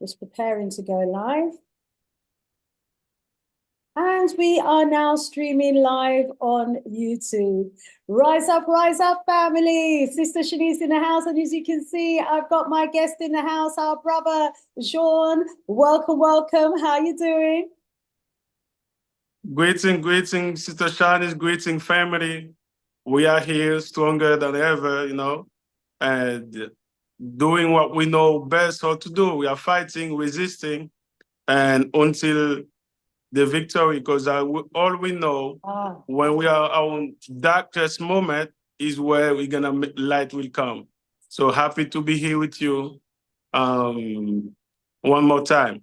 Just preparing to go live. And we are now streaming live on YouTube. Rise up, family. Sister Shanice in the house. And as you can see, I've got my guest in the house, our brother, Jean. Welcome, welcome. How you doing? Greeting, Sister Shanice, greeting, family. We are here stronger than ever, and doing what we know best how to do. We are fighting, resisting, and until the victory, because all we know when we are our darkest moment is where light will come. So happy to be here with you one more time.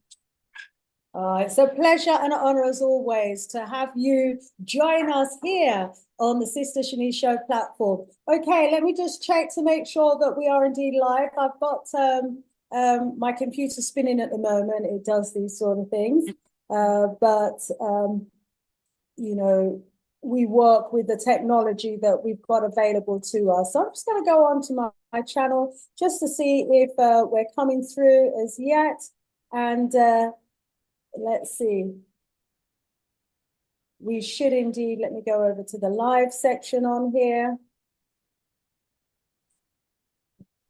It's a pleasure and an honor as always to have you join us here on the Sister Shanice Show platform. Okay, let me just check to make sure that we are indeed live. I've got my computer spinning at the moment. It does these sort of things. We work with the technology that we've got available to us. So I'm just going to go on to my channel just to see if we're coming through as yet. And let's see. We should indeed, let me go over to the live section on here.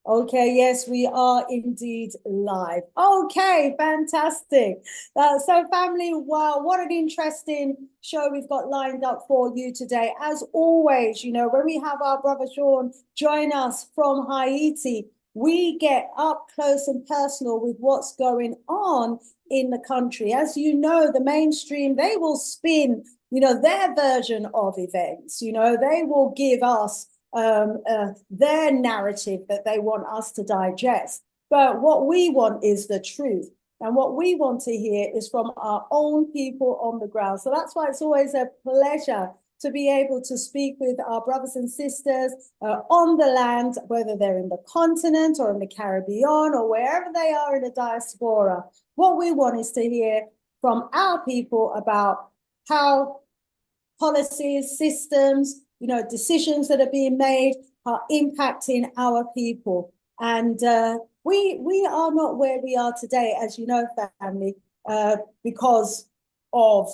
Okay, yes, we are indeed live. Okay, fantastic. So family, wow, what an interesting show we've got lined up for you today. As always, when we have our brother Sean join us from Haiti, we get up close and personal with what's going on in the country. As you know, the mainstream, they will spin, their version of events. They will give us their narrative that they want us to digest. But what we want is the truth. And what we want to hear is from our own people on the ground. So that's why it's always a pleasure to be able to speak with our brothers and sisters on the land, whether they're in the continent or in the Caribbean or wherever they are in the diaspora. What we want is to hear from our people about how policies, systems, decisions that are being made are impacting our people. And we are not where we are today, as you know, family, because of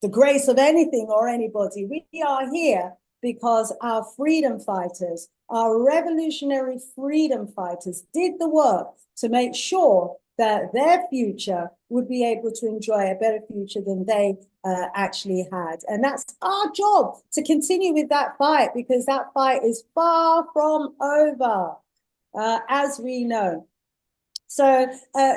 the grace of anything or anybody. We are here because our freedom fighters, our revolutionary freedom fighters did the work to make sure that their future would be able to enjoy a better future than they actually had. And that's our job, to continue with that fight, because that fight is far from over, as we know. So,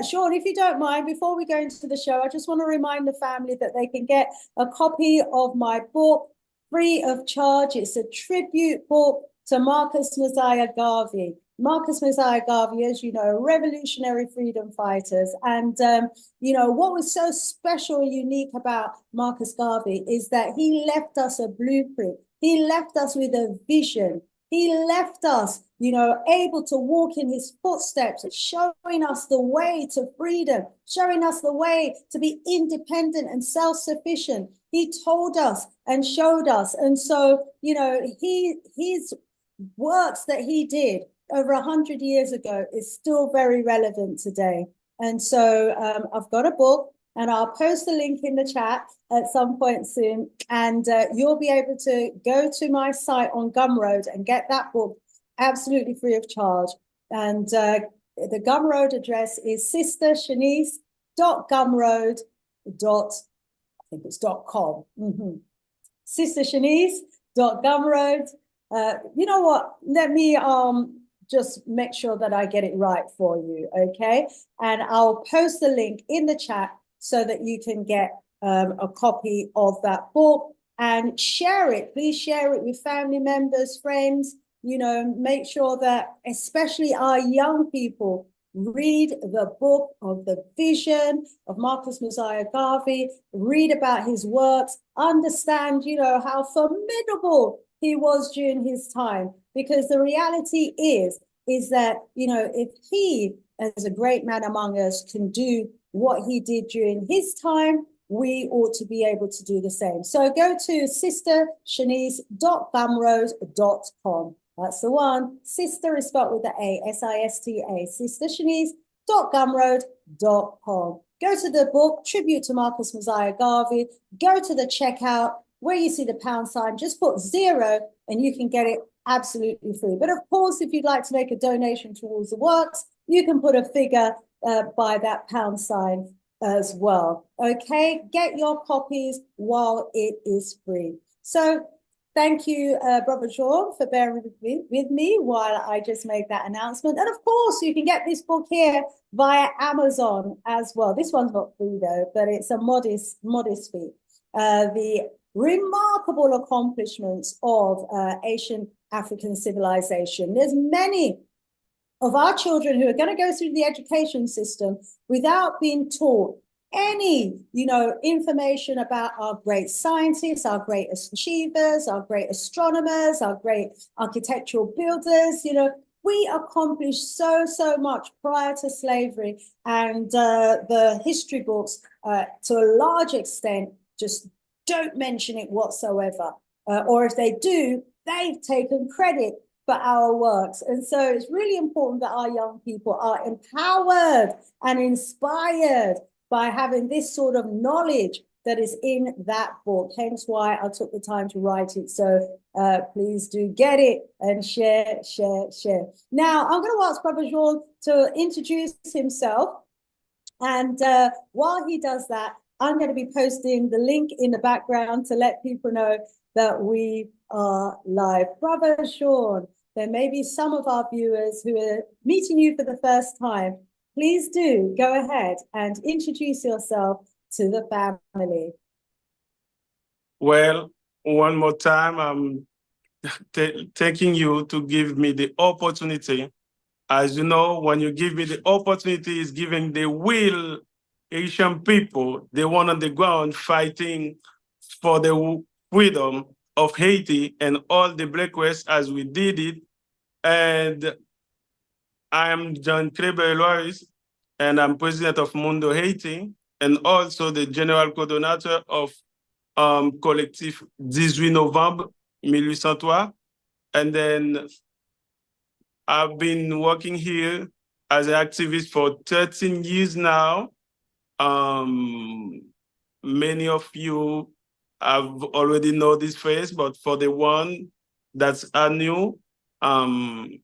Sean, if you don't mind, before we go into the show, I just want to remind the family that they can get a copy of my book free of charge. It's a tribute book to Marcus Mosiah Garvey. Marcus Mosiah Garvey, as you know, revolutionary freedom fighters. And, what was so special and unique about Marcus Garvey is that he left us a blueprint. He left us with a vision. He left us, able to walk in his footsteps, showing us the way to freedom, showing us the way to be independent and self-sufficient. He told us and showed us. And so, his works that he did over 100 years ago is still very relevant today. And so I've got a book, and I'll post a link in the chat at some point soon. And you'll be able to go to my site on Gumroad and get that book absolutely free of charge. And the Gumroad address is sistershanice.gumroad.com. Sistershanice.gumroad. You know what? Let me just make sure that I get it right for you, okay? And I'll post the link in the chat so that you can get a copy of that book and share it. Please share it with family members, friends. Make sure that especially our young people read the book of the vision of Marcus Mosiah Garvey, read about his works, understand, how formidable he was during his time. Because the reality is that, if he, as a great man among us, can do what he did during his time, we ought to be able to do the same. So go to sistershanice.gumroad.com. That's the one. Sister is spelled with the A, S-I-S-T-A. Sistershanice www.gumroad.com. Go to the book, Tribute to Marcus Mosiah Garvey. Go to the checkout where you see the £, just put 0 and you can get it absolutely free. But of course, if you'd like to make a donation towards the works, you can put a figure by that £, as well. Okay, get your copies while it is free. So thank you, Brother Jean, for bearing with me while I just made that announcement. And of course, you can get this book here via Amazon as well. This one's not free though, but it's a modest fee. The remarkable accomplishments of Asian African civilization. There's many of our children who are going to go through the education system without being taught any, information about our great scientists, our great achievers, our great astronomers, our great architectural builders. We accomplished so much prior to slavery, and the history books, to a large extent, just don't mention it whatsoever. Or if they do, they've taken credit for our works. And so it's really important that our young people are empowered and inspired by having this sort of knowledge that is in that book. Hence why I took the time to write it. So please do get it and share. Now, I'm going to ask Brother Jean to introduce himself. And while he does that, I'm going to be posting the link in the background to let people know that we are live. Brother Sean, there may be some of our viewers who are meeting you for the first time. Please do go ahead and introduce yourself to the family. Well, one more time, I'm thanking you to give me the opportunity. As you know, when you give me the opportunity, it's giving the will Haitian people, the one on the ground fighting for the freedom of Haiti and all the Black West as we did it. And I'm John Kleber-Loris, and I'm president of Mundo Haiti, and also the general coordinator of Collectif 18 Novembre 1803. And then I've been working here as an activist for 13 years now. Many of you have already know this face, but for the one that's new, I'm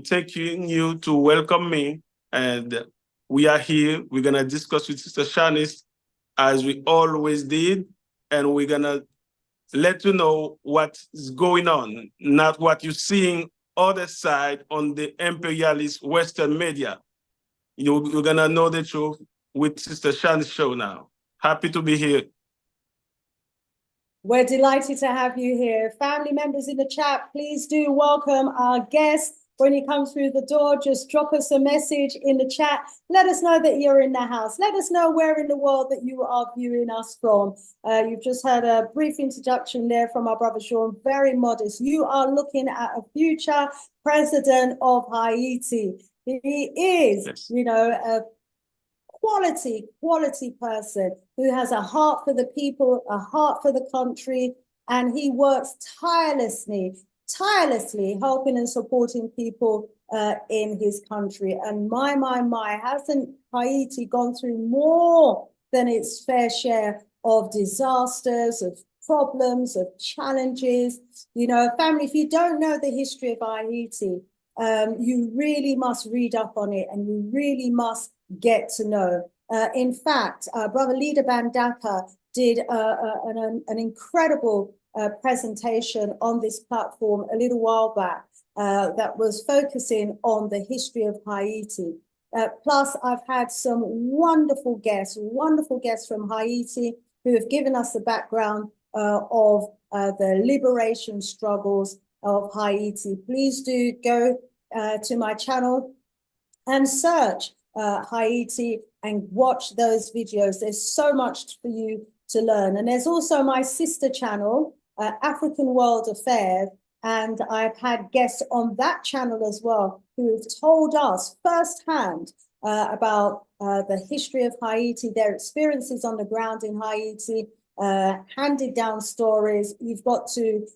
taking you to welcome me, and we are here. We're gonna discuss with Sister Shanice as we always did, and we're gonna let you know what is going on, not what you're seeing other side on the imperialist Western media. You're gonna know the truth with Sister Shani's show now. Happy to be here. We're delighted to have you here. Family members in the chat, please do welcome our guest. When you come through the door, just drop us a message in the chat. Let us know that you're in the house. Let us know where in the world that you are viewing us from. You've just had a brief introduction there from our brother Sean, very modest. You are looking at a future president of Haiti. He is, yes, a quality person who has a heart for the people, a heart for the country, and he works tirelessly helping and supporting people in his country. And my, hasn't Haiti gone through more than its fair share of disasters, of problems, of challenges? Family, if you don't know the history of Haiti, you really must read up on it, and you really must get to know. In fact, Brother Leader Bandaka did an incredible presentation on this platform a little while back that was focusing on the history of Haiti. Plus, I've had some wonderful guests from Haiti who have given us the background of the liberation struggles of Haiti. Please do go to my channel and search Haiti and watch those videos. There's so much for you to learn. And there's also my sister channel, African World Affairs, and I've had guests on that channel as well who have told us firsthand about the history of Haiti, their experiences on the ground in Haiti, handed down stories. You've got to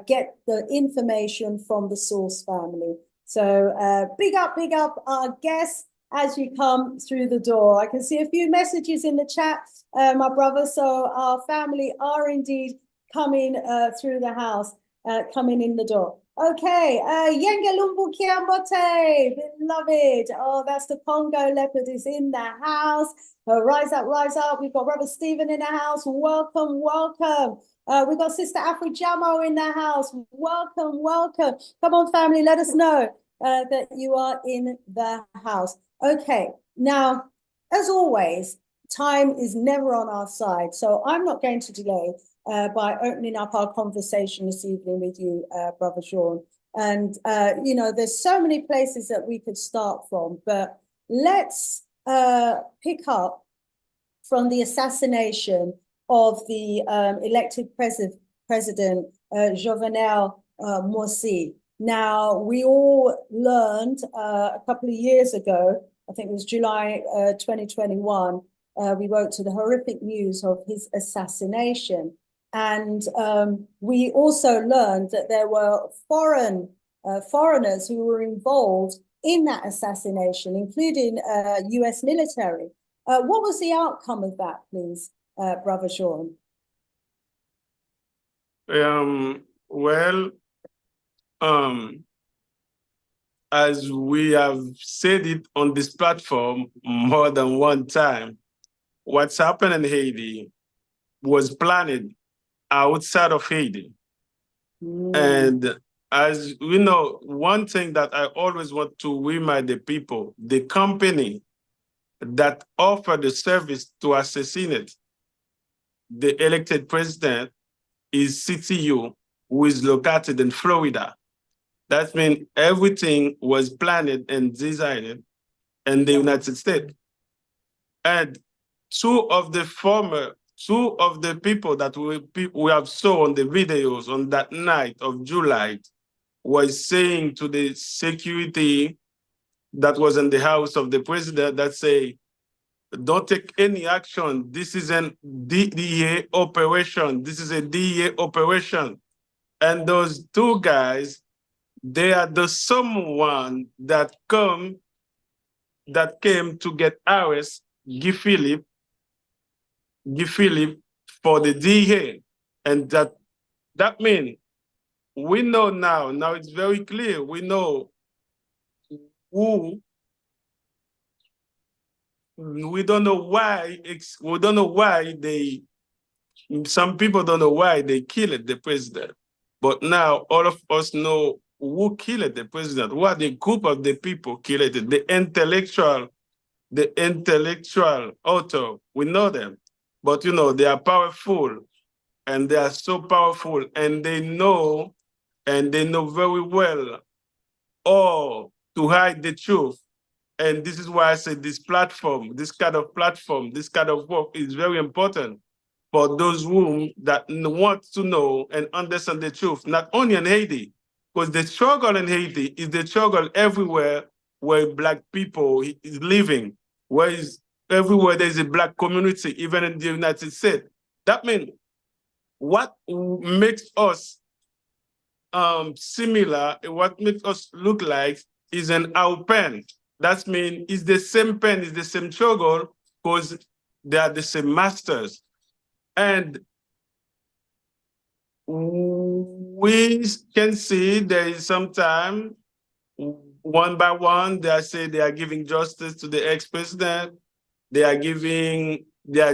get the information from the source, family. So big up our guests as you come through the door. I can see a few messages in the chat, my brother. So our family are indeed coming through the house, coming in the door. Okay, Yengelumbu Kiambote, beloved. Oh, that's the Congo leopard is in the house. Rise up, rise up. We've got Brother Stephen in the house. Welcome, welcome. We've got Sister Afri Jamo in the house. Welcome, welcome. Come on, family, let us know that you are in the house. Okay, now, as always, time is never on our side. So I'm not going to delay by opening up our conversation this evening with you, Brother Sean. And, you know, there's so many places that we could start from, but let's pick up from the assassination of the elected president, Jovenel Moïse. Now, we all learned a couple of years ago, I think it was July 2021, we woke to the horrific news of his assassination. And we also learned that there were foreigners who were involved in that assassination, including US military. What was the outcome of that, please, Brother Sean? Well, as we have said it on this platform more than one time, what's happened in Haiti was planned outside of Haiti. And as we know, one thing that I always want to remind the people, the company that offered the service to assassinate the elected president is CTU, who is located in Florida. That means everything was planned and designed in the United States. And two of the people that we have saw on the videos on that night of July was saying to the security that was in the house of the president that say, don't take any action. This is a DEA operation. This is a DEA operation. And those two guys, they are the someone that came to get arrested, Guy Philippe for the DEA. And that means we know now it's very clear, we know who. We don't know why some people don't know why they killed the president. But now all of us know who killed the president, what the group of the people killed it, the intellectual author, we know them. But you know, they are powerful, and they are so powerful, and they know very well all to hide the truth. And this is why I say this kind of work is very important for those who that want to know and understand the truth, not only in Haiti, because the struggle in Haiti is the struggle everywhere where Black people is living, everywhere there's a Black community, even in the United States. That means what makes us similar, what makes us look like is an our pen. That means it's the same pen, it's the same struggle, because they are the same masters. And we can see there is sometimes, one by one, they say they are giving justice to the ex-president, they are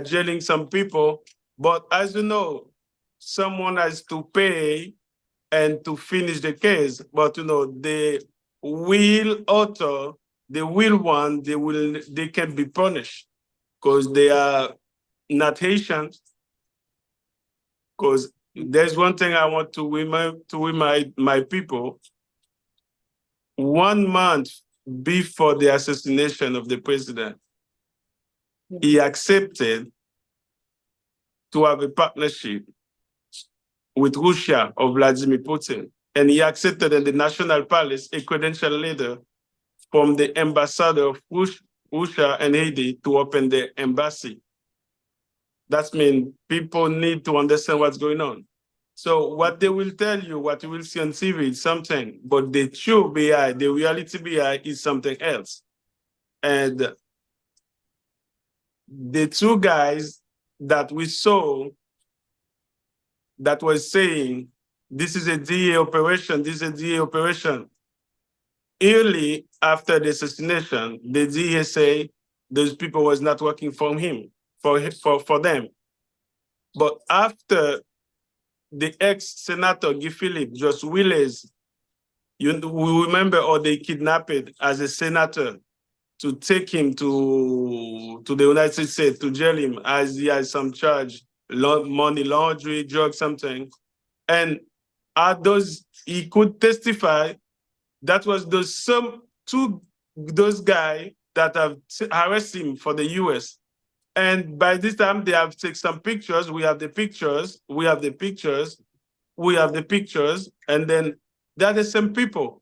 jailing some people. But as you know, someone has to pay and to finish the case. But you know, the real author, the real one, they can be punished because they are not Haitians. Because there's one thing I want to remind my people. 1 month before the assassination of the president, he accepted to have a partnership with Russia of Vladimir Putin. And he accepted in the National Palace a credential letter from the ambassador of Russia and Haiti to open the embassy. That means people need to understand what's going on. So what they will tell you, what you will see on TV is something, but the true behind, the reality behind is something else. And the two guys that we saw that was saying, this is a DA operation, this is a DA operation. Early after the assassination, the DA say those people was not working for him, for them. But after the ex-senator Guy Philippe just released, we remember how they kidnapped as a senator to take him to the United States to jail him as he has some charge, money laundering, drug, something. And at those, he could testify that was those guys that have harassed him for the US. And by this time, they have taken some pictures. We have the pictures. We have the pictures. We have the pictures. And then they're the same people.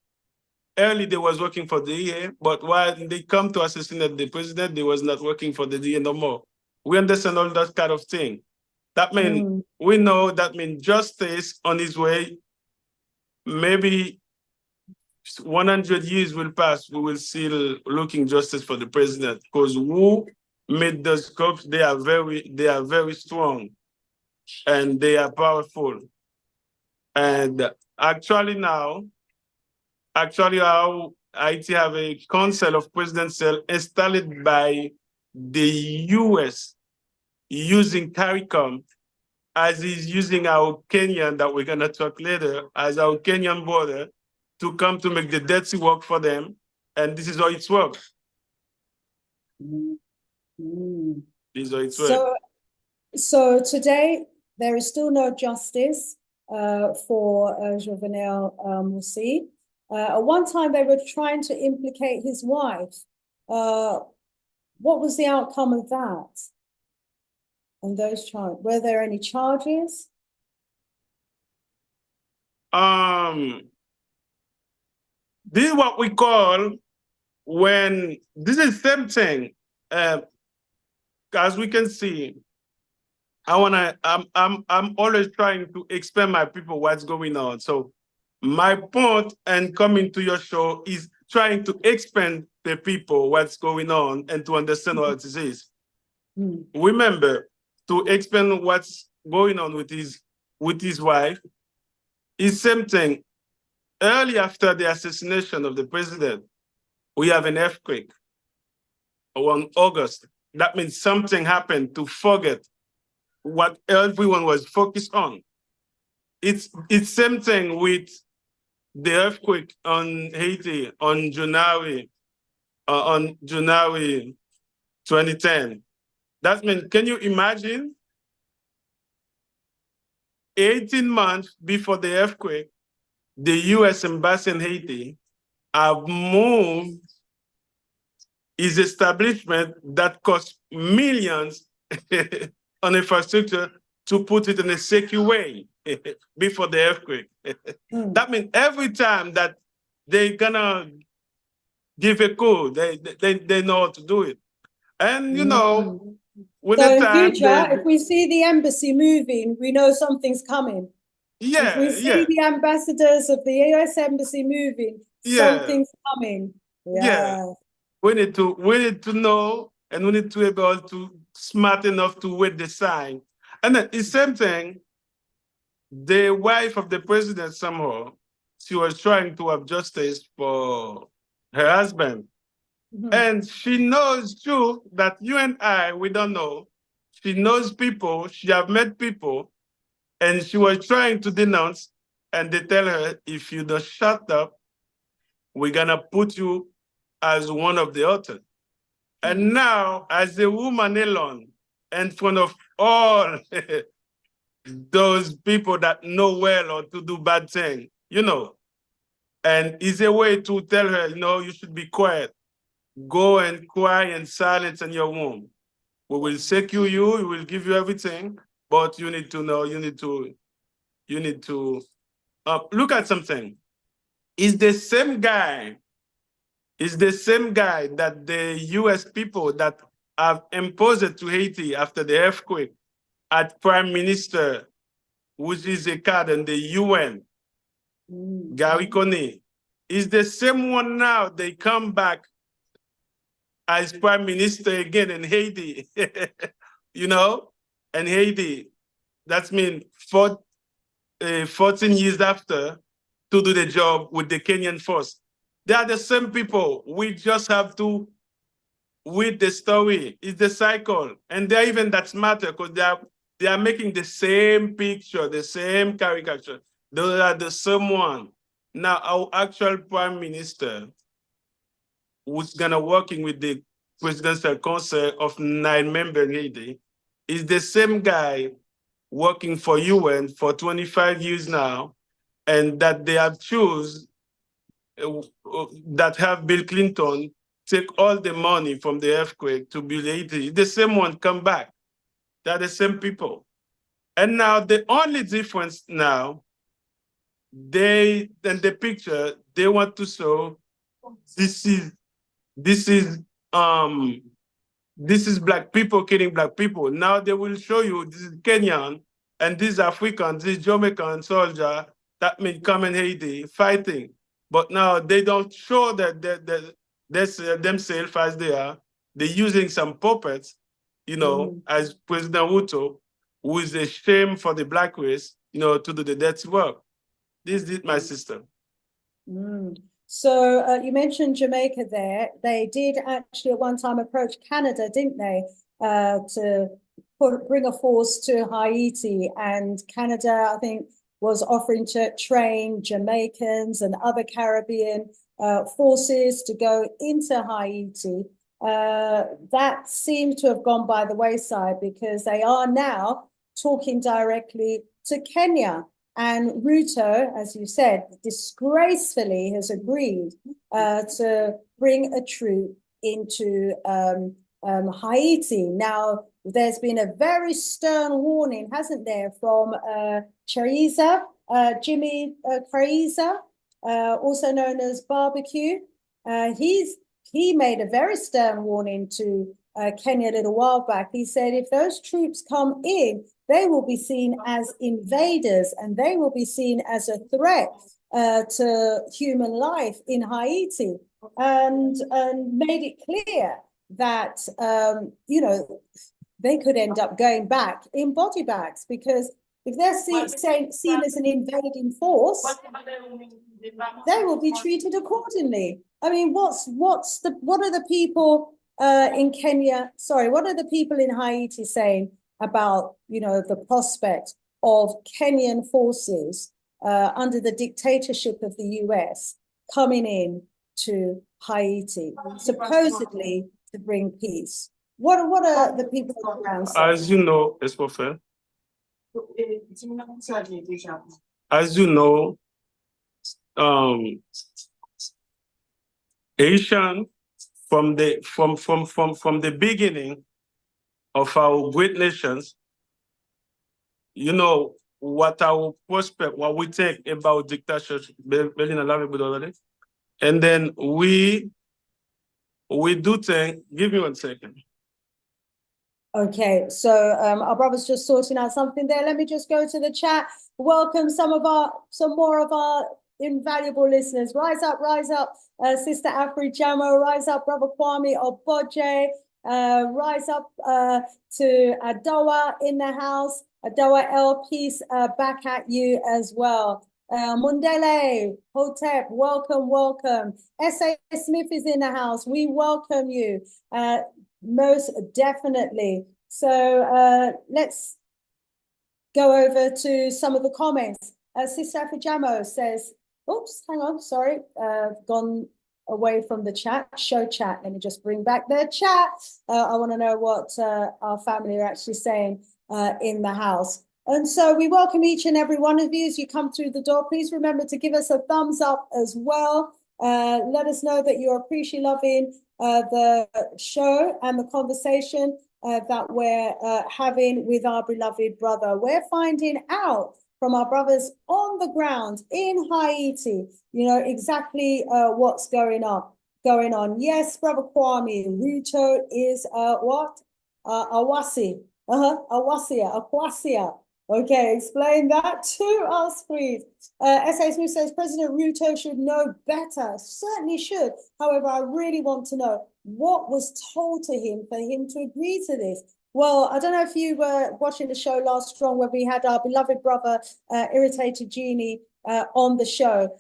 Early, they was working for the DA, but when they come to assassinate the president, they was not working for the DA no more. We understand all that kind of thing. That means we know that means justice on its way. Maybe 100 years will pass, we will still looking justice for the president, because who made those cops? They are very strong, and they are powerful. And actually now, how Haiti have a council of presidential installed by the US using CARICOM, as is using our Kenyan, that we're gonna talk later, as our Kenyan border, to come to make the dirty work for them. And this is how it works. This is how it works. So today, there is still no justice for Jovenel Moussi. At one time, they were trying to implicate his wife. What was the outcome of that? And those charges, were there any charges? This is what we call when this is the same thing. As we can see, I'm always trying to explain my people what's going on. So my point and coming to your show is trying to explain the people what's going on and to understand what it is. Remember, to explain what's going on with his wife is same thing. Early after the assassination of the president, we have an earthquake around August. That means something happened to forget what everyone was focused on. It's same thing with the earthquake on Haiti on January 2010. That means, can you imagine 18 months before the earthquake, the US embassy in Haiti have moved his establishment that cost millions on infrastructure to put it in a secure way before the earthquake. That means every time that they're gonna give a code, they know how to do it. And you know, with so the in time, future, if we see the embassy moving, we know something's coming. Yeah, if we see the ambassadors of the US embassy moving, something's coming. We need to know, and we need to be able to smart enough to read the sign. And then the same thing, the wife of the president somehow, she was trying to have justice for her husband. And she knows too that you and I, we don't know. She knows people, she have met people, and she was trying to denounce, and they tell her, if you don't shut up, we're gonna put you as one of the authors. And now, as a woman alone, in front of all those people that know well or to do bad things, you know, and it's a way to tell her, you know, you should be quiet. Go and cry in silence in your womb. We will secure you, we will give you everything, but you need to know, you need to look at something. It's the same guy that the US people that have imposed it to Haiti after the earthquake at Prime Minister which is a card in the UN, Gary Coney, is the same one now. They come back as prime minister again in Haiti, you know, and Haiti, that's mean 14 years after to do the job with the Kenyan force. They are the same people. We just have to read the story. It's the cycle. And they're even that smarter because they are making the same picture, the same caricature. Those are the same one. Now, our actual prime minister, who's gonna working with the presidential council of 9 members in Haiti, is the same guy working for UN for 25 years now, and that they have choose that have Bill Clinton take all the money from the earthquake to build Haiti. The same one come back. They're the same people. And now the only difference now, in the picture, they want to show this is black people killing black people. Now they will show you this is Kenyan and these Africans, this Jamaican soldier that mean come in Haiti fighting. But now they don't show that themselves as they are. They're using some puppets, you know, as President Ruto, who is a shame for the black race, you know, to do the dirty work. This is my sister. So you mentioned Jamaica there. They did actually at one time approach Canada, didn't they, to bring a force to Haiti. And Canada, I think, was offering to train Jamaicans and other Caribbean forces to go into Haiti. That seems to have gone by the wayside because they are now talking directly to Kenya. And Ruto, as you said, disgracefully has agreed to bring a troop into Haiti. Now, there's been a very stern warning, hasn't there, from Chariza, Jimmy Chariza, also known as Barbecue. He made a very stern warning to Kenya a little while back. He said, if those troops come in, they will be seen as invaders and they will be seen as a threat to human life in Haiti, and made it clear that, you know, they could end up going back in body bags because if they're seen as an invading force, they will be treated accordingly. I mean, what are the people in Kenya, what are the people in Haiti saying about, you know, the prospect of Kenyan forces under the dictatorship of the US coming in to Haiti, supposedly to bring peace? What are the people around saying? As you know, Haitian from the beginning of our great nations, you know what our prospect, what we think about dictatorship, and then we do think. Give me 1 second. Okay, so our brother's just sorting out something there. Let me just go to the chat. Welcome some more of our invaluable listeners. Rise up, Sister Afri Jamo. Rise up, Brother Kwame Oboje. Rise up to Adoa in the house. Adoa L, peace back at you as well. Mundele, Hotep, welcome. S.A. Smith is in the house. We welcome you. Most definitely. So let's go over to some of the comments. Sister Fajamo says, oops, hang on, sorry, gone away from the chat, show chat. Let me just bring back the chat. I want to know what our family are actually saying in the house. And so we welcome each and every one of you as you come through the door. Please remember to give us a thumbs up as well. Let us know that you're appreciating loving the show and the conversation that we're having with our beloved brother. We're finding out from our brothers on the ground in Haiti, you know, exactly what's going on. Yes, Brother Kwame, Ruto is what? Awasi. Awasia. Okay, explain that to us, please. S.A. Smith says President Ruto should know better. Certainly should. However, I really want to know what was told to him for him to agree to this. Well, I don't know if you were watching the show last strong where we had our beloved brother, Irritated Genie, on the show.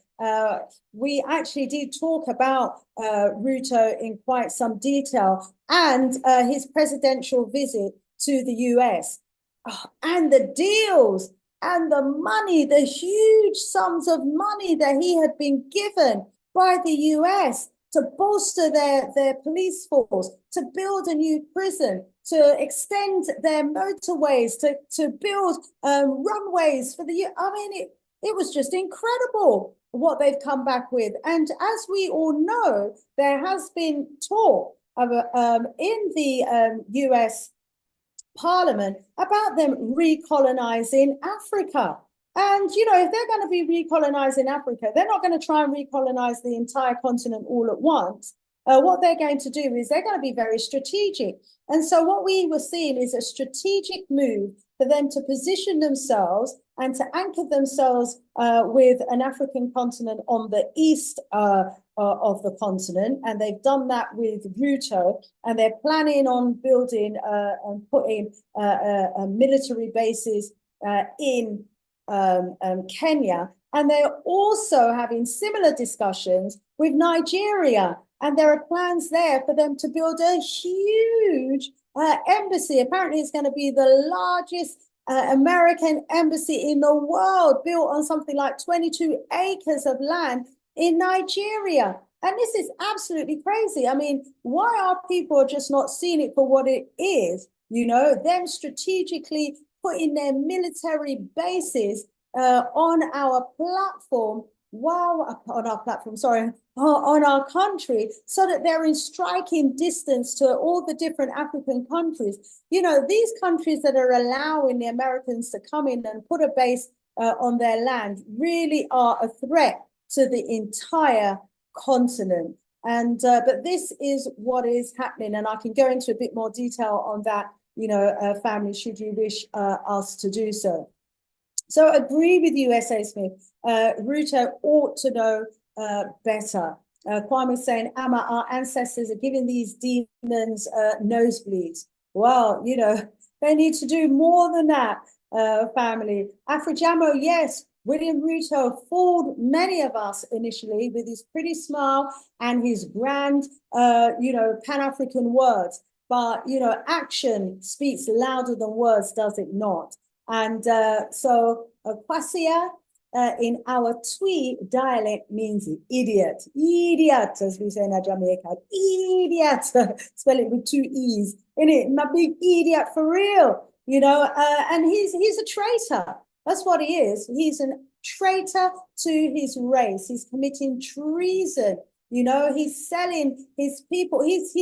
We actually did talk about Ruto in quite some detail and his presidential visit to the US. Oh, and the deals and the money, the huge sums of money that he had been given by the US to bolster their police force, to build a new prison, to extend their motorways, to build runways for the, I mean, it was just incredible what they've come back with. And as we all know, there has been talk of, in the US Parliament about them recolonizing Africa. And, you know, if they're going to be recolonizing Africa, they're not going to try and recolonize the entire continent all at once. What they're going to do is they're going to be very strategic. And so what we were seeing is a strategic move for them to position themselves and to anchor themselves with an African continent on the east of the continent. And they've done that with Ruto, and they're planning on building and putting military bases in Kenya. And they're also having similar discussions with Nigeria. And there are plans there for them to build a huge embassy. Apparently, it's going to be the largest American embassy in the world, built on something like 22 acres of land in Nigeria. And this is absolutely crazy. I mean, why are people just not seeing it for what it is? You know, them strategically putting their military bases on our platform, on our country, so that they're in striking distance to all the different African countries. You know, these countries that are allowing the Americans to come in and put a base on their land really are a threat to the entire continent. And but this is what is happening, and I can go into a bit more detail on that, you know, family, should you wish us to do so. So agree with you, S.A. Smith. Ruto ought to know better. Kwame is saying, Amma, our ancestors are giving these demons nosebleeds. Well, you know, they need to do more than that, family. Afrojamo, yes, William Ruto fooled many of us initially with his pretty smile and his grand, you know, Pan-African words. But, you know, action speaks louder than words, does it not? And so Kwasia in our Twi dialect means idiot. Idiot, as we say in Jamaica. Idiot. Spell it with two E's. Innit? My big idiot for real. You know, and he's a traitor. That's what he is. He's a traitor to his race. He's committing treason. You know, he's selling his people. He's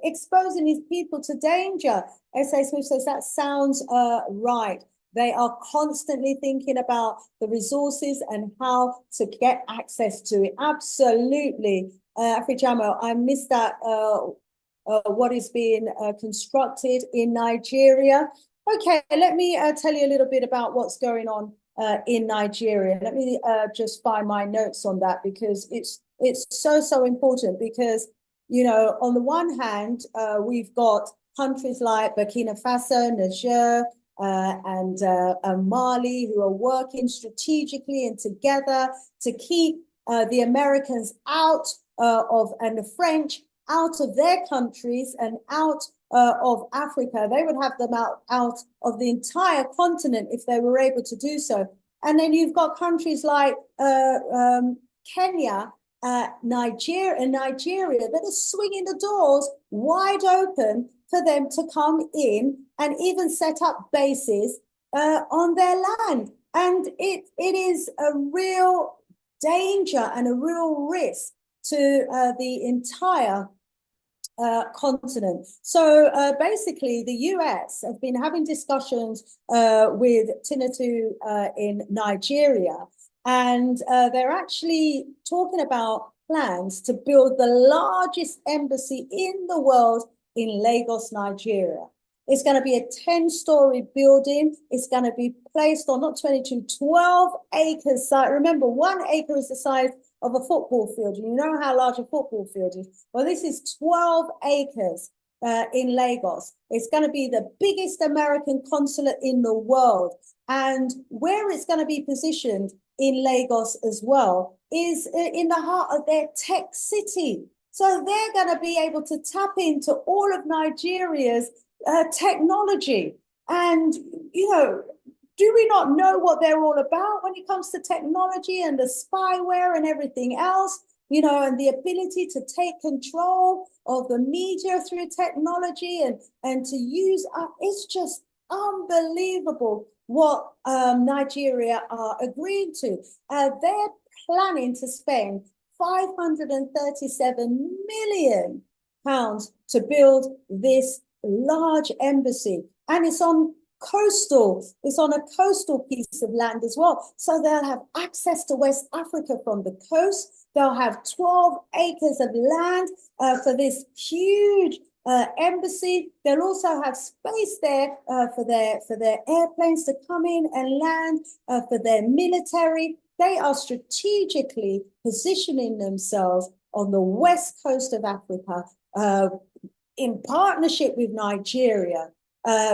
exposing his people to danger. S.A. Smith says that sounds right. They are constantly thinking about the resources and how to get access to it. Absolutely. Afrijamo, I missed that, what is being constructed in Nigeria. Okay, let me tell you a little bit about what's going on in Nigeria. Let me just find my notes on that, because it's so important. Because, you know, on the one hand, we've got countries like Burkina Faso, Niger, and Mali, who are working strategically and together to keep the Americans out and the French out of their countries and out of Africa. They would have them out of the entire continent if they were able to do so. And then you've got countries like Kenya, Nigeria that are swinging the doors wide open for them to come in and even set up bases on their land. And it is a real danger and a real risk to the entire continent. So basically, the US have been having discussions with Tinubu in Nigeria, and they're actually talking about plans to build the largest embassy in the world in Lagos, Nigeria. It's going to be a 10-story building. It's going to be placed on not 22, 12 acres site. Remember, 1 acre is the size of a football field. You know how large a football field is. Well, this is 12 acres in Lagos. It's going to be the biggest American consulate in the world. And where it's going to be positioned in Lagos as well is in the heart of their tech city. So they're going to be able to tap into all of Nigeria's technology. And, you know, do we not know what they're all about when it comes to technology and the spyware and everything else? You know, and the ability to take control of the media through technology and to use, it's just unbelievable what Nigeria are agreeing to. They're planning to spend £537 million to build this large embassy. And it's on a coastal piece of land as well. So they'll have access to West Africa from the coast. They'll have 12 acres of land for this huge embassy. They'll also have space there for their airplanes to come in and land, for their military. They are strategically positioning themselves on the west coast of Africa in partnership with Nigeria,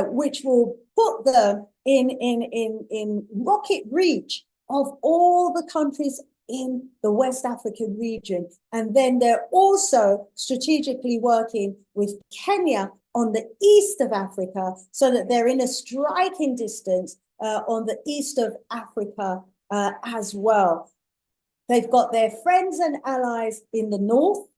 which will put them in rocket reach of all the countries in the West African region. And then they're also strategically working with Kenya on the east of Africa so that they're in a striking distance on the east of Africa as well. They've got their friends and allies in the north,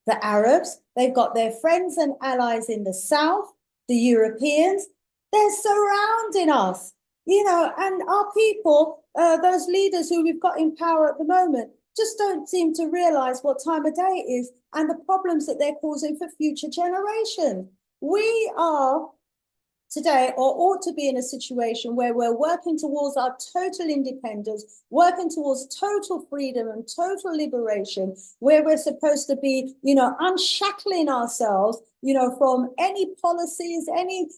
the Arabs. They've got their friends and allies in the south, the Europeans. They're surrounding us, you know, and our people, those leaders who we've got in power at the moment, just don't seem to realize what time of day it is and the problems that they're causing for future generations. We are today, or ought to be, in a situation where we're working towards our total independence, working towards total freedom and total liberation, where we're supposed to be, you know, unshackling ourselves, you know, from any policies, any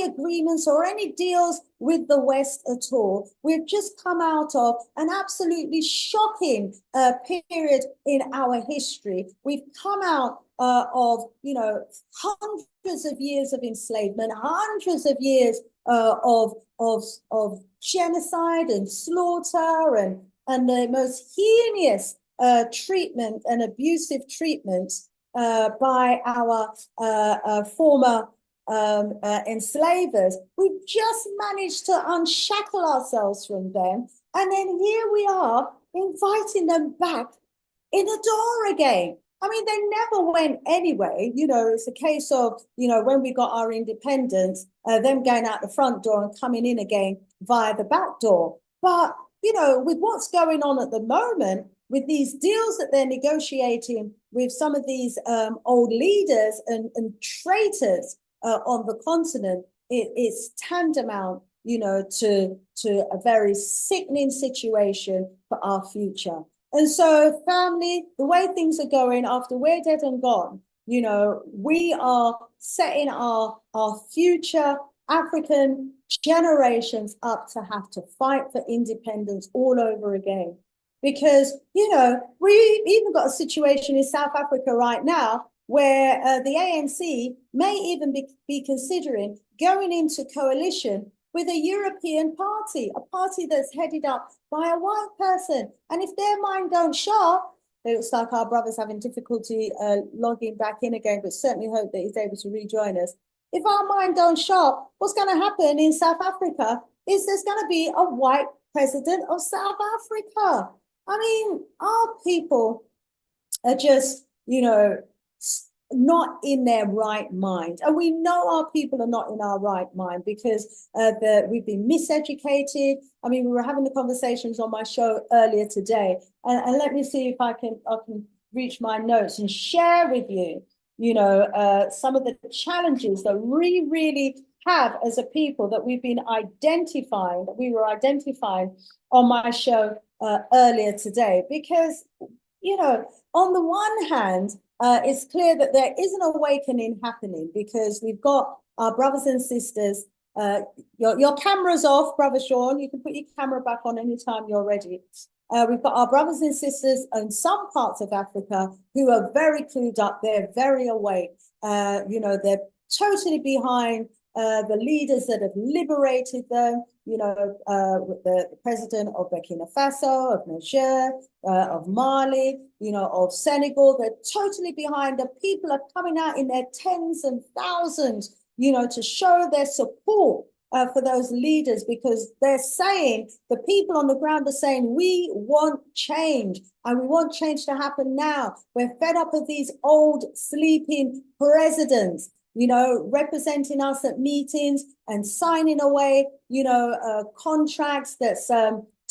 agreements or any deals with the West at all. We've just come out of an absolutely shocking period in our history. We've come out of, you know, hundreds of years of enslavement, hundreds of years of genocide and slaughter and the most heinous treatment and abusive treatments by our former enslavers. We've just managed to unshackle ourselves from them. And then here we are inviting them back in the door again. I mean, they never went anyway. You know, it's a case of, you know, when we got our independence, them going out the front door and coming in again via the back door. But, you know, with what's going on at the moment, with these deals that they're negotiating with some of these old leaders and traitors on the continent, it's tantamount, you know, to a very sickening situation for our future. And so, family, the way things are going after we're dead and gone, you know, we are setting our future African generations up to have to fight for independence all over again. Because, you know, we even got a situation in South Africa right now where the ANC may even be considering going into coalition with a European party, a party that's headed up by a white person. And if their mind don't shut, it looks like our brother's having difficulty logging back in again, but certainly hope that he's able to rejoin us. If our mind don't shut, what's going to happen in South Africa is there's going to be a white president of South Africa. I mean, our people are just, you know, not in their right mind. And we know our people are not in our right mind because we've been miseducated. I mean, we were having the conversations on my show earlier today, and let me see if I can reach my notes and share with you, you know, some of the challenges that we really have as a people that we've been identifying, that we were identifying on my show earlier today. Because, you know, on the one hand, it's clear that there is an awakening happening because we've got our brothers and sisters. Your camera's off, Brother Sean. You can put your camera back on anytime you're ready. We've got our brothers and sisters in some parts of Africa who are very clued up. They're very awake. They're totally behind the leaders that have liberated them. The president of Burkina Faso, of Niger, of Mali, of Senegal. They're totally behind. The people are coming out in their tens and thousands, to show their support for those leaders, because they're saying, the people on the ground are saying, we want change, and we want change to happen now. We're fed up of these old sleeping presidents, representing us at meetings and signing away, contracts that's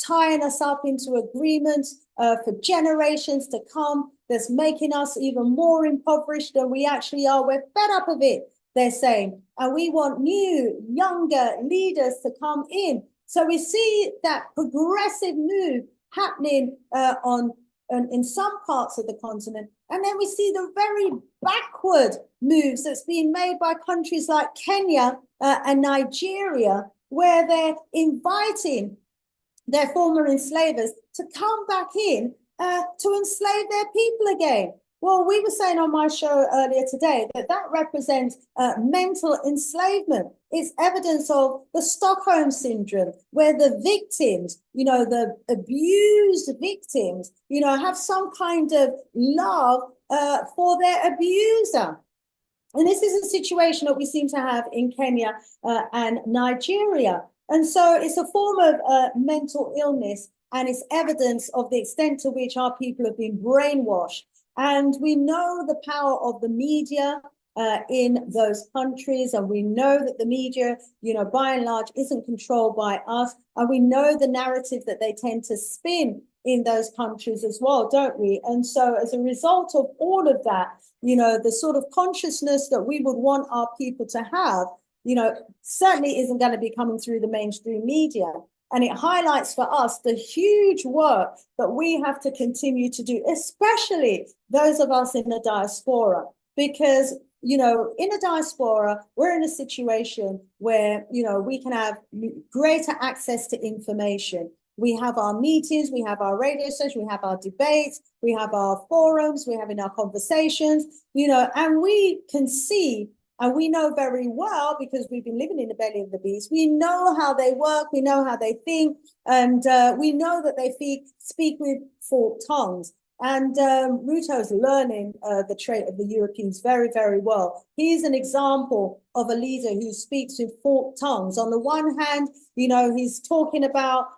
tying us up into agreements for generations to come, that's making us even more impoverished than we actually are. We're fed up of it, they're saying, and we want new, younger leaders to come in. So we see that progressive move happening in some parts of the continent. And then we see the very backward moves that's being made by countries like Kenya and Nigeria, where they're inviting their former enslavers to come back in to enslave their people again. Well, we were saying on my show earlier today that represents mental enslavement. It's evidence of the Stockholm syndrome, where the victims, the abused victims, have some kind of love for their abuser. And this is a situation that we seem to have in Kenya and Nigeria. And so it's a form of mental illness, and it's evidence of the extent to which our people have been brainwashed. And we know the power of the media in those countries, and we know that the media, by and large, isn't controlled by us. And we know the narrative that they tend to spin in those countries as well, don't we? And so as a result of all of that, the sort of consciousness that we would want our people to have, certainly isn't going to be coming through the mainstream media. And it highlights for us the huge work that we have to continue to do, especially those of us in the diaspora, because, in the diaspora, we're in a situation where, we can have greater access to information. We have our meetings, we have our radio sessions, we have our debates, we have our forums, we have in our conversations, and we can see. And we know very well, because we've been living in the belly of the beast, we know how they work, we know how they think, and we know that they speak with forked tongues. And Ruto's learning the trait of the Europeans very, very well. He's an example of a leader who speaks with forked tongues. On the one hand, he's talking about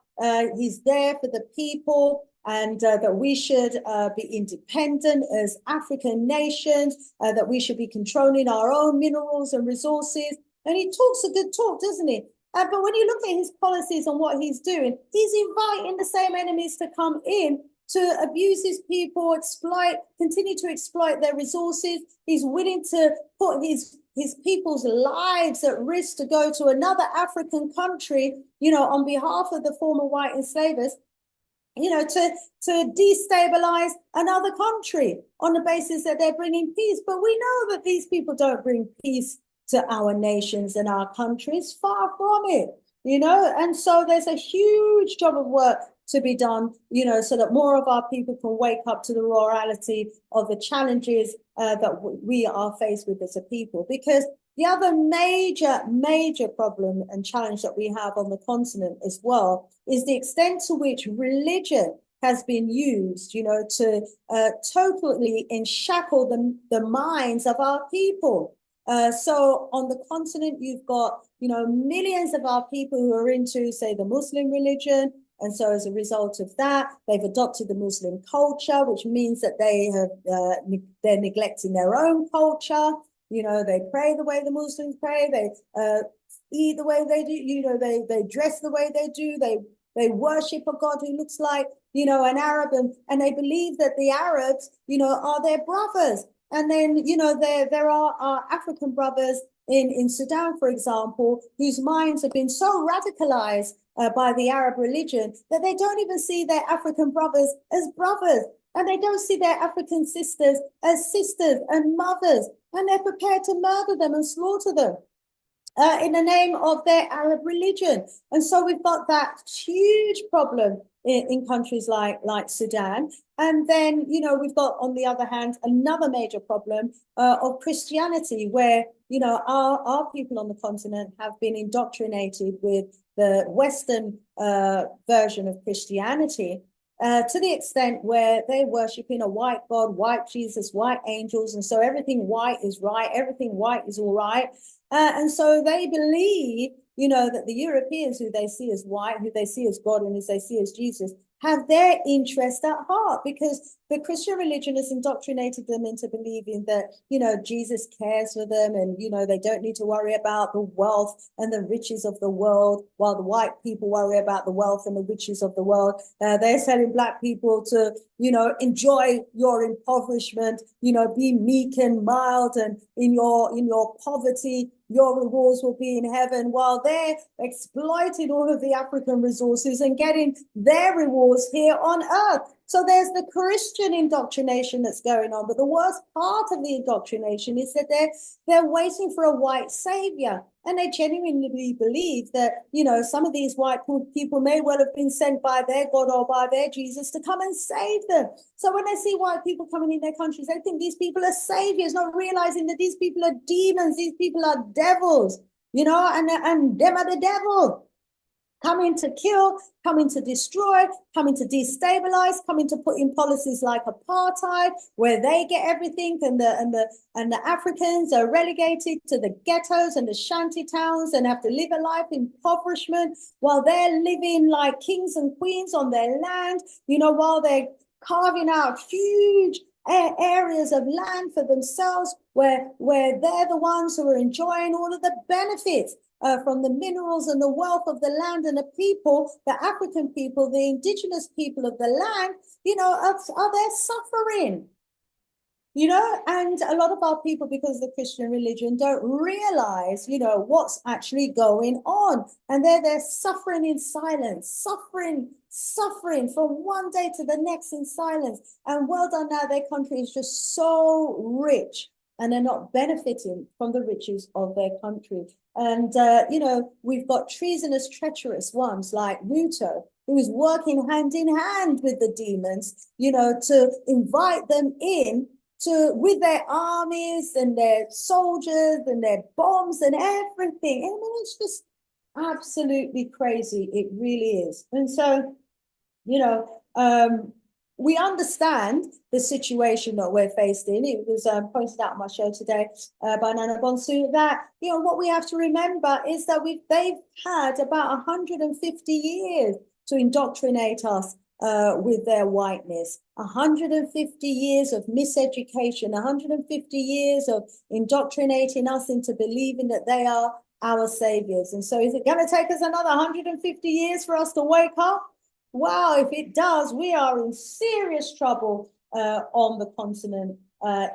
he's there for the people, and that we should be independent as African nations, that we should be controlling our own minerals and resources. And he talks a good talk, doesn't he? But when you look at his policies and what he's doing, he's inviting the same enemies to come in to abuse his people, continue to exploit their resources. He's willing to put his people's lives at risk to go to another African country, on behalf of the former white enslavers, to destabilize another country on the basis that they're bringing peace. But we know that these people don't bring peace to our nations and our countries, far from it, and so there's a huge job of work to be done, so that more of our people can wake up to the reality of the challenges that we are faced with as a people. Because the other major problem and challenge that we have on the continent as well is the extent to which religion has been used, to totally enshackle the minds of our people. So on the continent, you've got, millions of our people who are into, say, the Muslim religion. And so as a result of that, they've adopted the Muslim culture, which means that they're neglecting their own culture. They pray the way the Muslims pray. They eat the way they do. They dress the way they do. They worship a God who looks like, an Arab, and they believe that the Arabs, are their brothers. And then, there are our African brothers in Sudan, for example, whose minds have been so radicalized by the Arab religion that they don't even see their African brothers as brothers, and they don't see their African sisters as sisters and mothers, and they're prepared to murder them and slaughter them. in the name of their Arab religion. And so we've got that huge problem in countries like Sudan. And then, you know, we've got, on the other hand, another major problem of Christianity, where, you know, our people on the continent have been indoctrinated with the Western version of Christianity. To the extent where they worship in a white God, white Jesus, white angels, and so everything white is right, everything white is all right. And so they believe, you know, that the Europeans, who they see as white, who they see as God, and who they see as Jesus, have their interest at heart, because the Christian religion has indoctrinated them into believing that, you know, Jesus cares for them, and, you know, they don't need to worry about the wealth and the riches of the world, while the white people worry about the wealth and the riches of the world. They're telling black people to, you know, enjoy your impoverishment, you know, be meek and mild, and in your poverty, your rewards will be in heaven, while they're exploiting all of the African resources and getting their rewards here on earth. So there's the Christian indoctrination that's going on. But the worst part of the indoctrination is that they're waiting for a white savior. And they genuinely believe that, you know, some of these white people may well have been sent by their God or by their Jesus to come and save them. So when they see white people coming in their countries, they think these people are saviors, not realizing that these people are demons, these people are devils, you know, and them are the devil. Coming to kill, coming to destroy, coming to destabilize, coming to put in policies like apartheid, where they get everything, and the Africans are relegated to the ghettos and the shanty towns and have to live a life in impoverishment, while they're living like kings and queens on their land, you know, while they're carving out huge areas of land for themselves, where they're the ones who are enjoying all of the benefits from the minerals and the wealth of the land, and the people, the African people, the indigenous people of the land, you know, are there suffering, you know. And a lot of our people, because of the Christian religion, don't realize, you know, what's actually going on, and they're suffering in silence, suffering from one day to the next in silence. And well done, now their country is just so rich, and they're not benefiting from the riches of their country. And, you know, we've got treasonous, treacherous ones like Ruto, who is working hand in hand with the demons, you know, to invite them in to, with their armies and their soldiers and their bombs and everything. I mean, it's just absolutely crazy. It really is. And so, you know, we understand the situation that we're faced in. It was pointed out on my show today by Nana Bonsu that, you know, what we have to remember is that they've had about 150 years to indoctrinate us with their whiteness. 150 years of miseducation, 150 years of indoctrinating us into believing that they are our saviors. And so is it going to take us another 150 years for us to wake up? Wow, if it does, we are in serious trouble on the continent,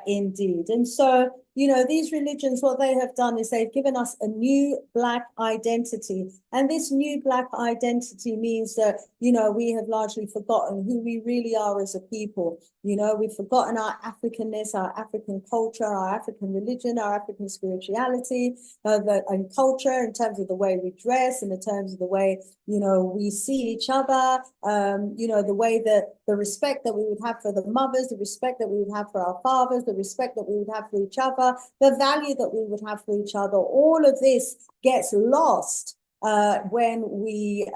indeed. And so, you know, these religions, what they have done is they've given us a new Black identity. And this new Black identity means that, you know, we have largely forgotten who we really are as a people. You know, we've forgotten our Africanness, our African culture, our African religion, our African spirituality, and culture, in terms of the way we dress, and in terms of the way, you know, we see each other, you know, the way that the respect that we would have for the mothers, the respect that we would have for our fathers, the respect that we would have for each other, the value that we would have for each other. All of this gets lost when we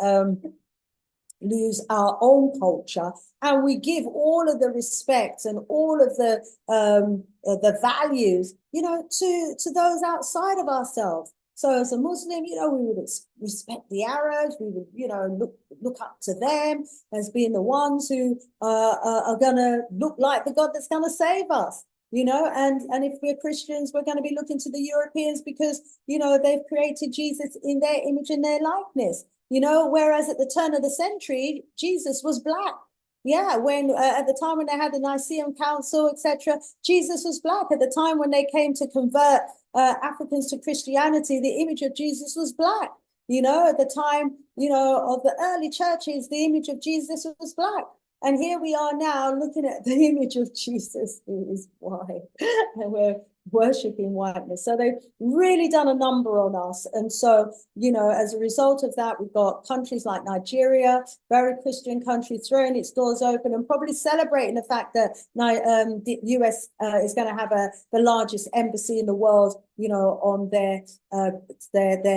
lose our own culture, and we give all of the respect and all of the values, you know, to those outside of ourselves. So as a Muslim, you know, we would respect the Arabs. We would, you know, look up to them as being the ones who are going to look like the God that's going to save us, you know. And if we're Christians, we're going to be looking to the Europeans because, you know, they've created Jesus in their image and their likeness, you know, whereas at the turn of the century, Jesus was Black. Yeah, when at the time when they had the Nicene Council, etc., Jesus was Black. At the time when they came to convert Africans to Christianity, the image of Jesus was Black. You know, at the time, you know, of the early churches, the image of Jesus was Black. And here we are now looking at the image of Jesus, who is white, and we're worshipping whiteness. So they've really done a number on us. And so, you know, as a result of that, we've got countries like Nigeria, very Christian country, throwing its doors open and probably celebrating the fact that the US is going to have the largest embassy in the world, you know, on their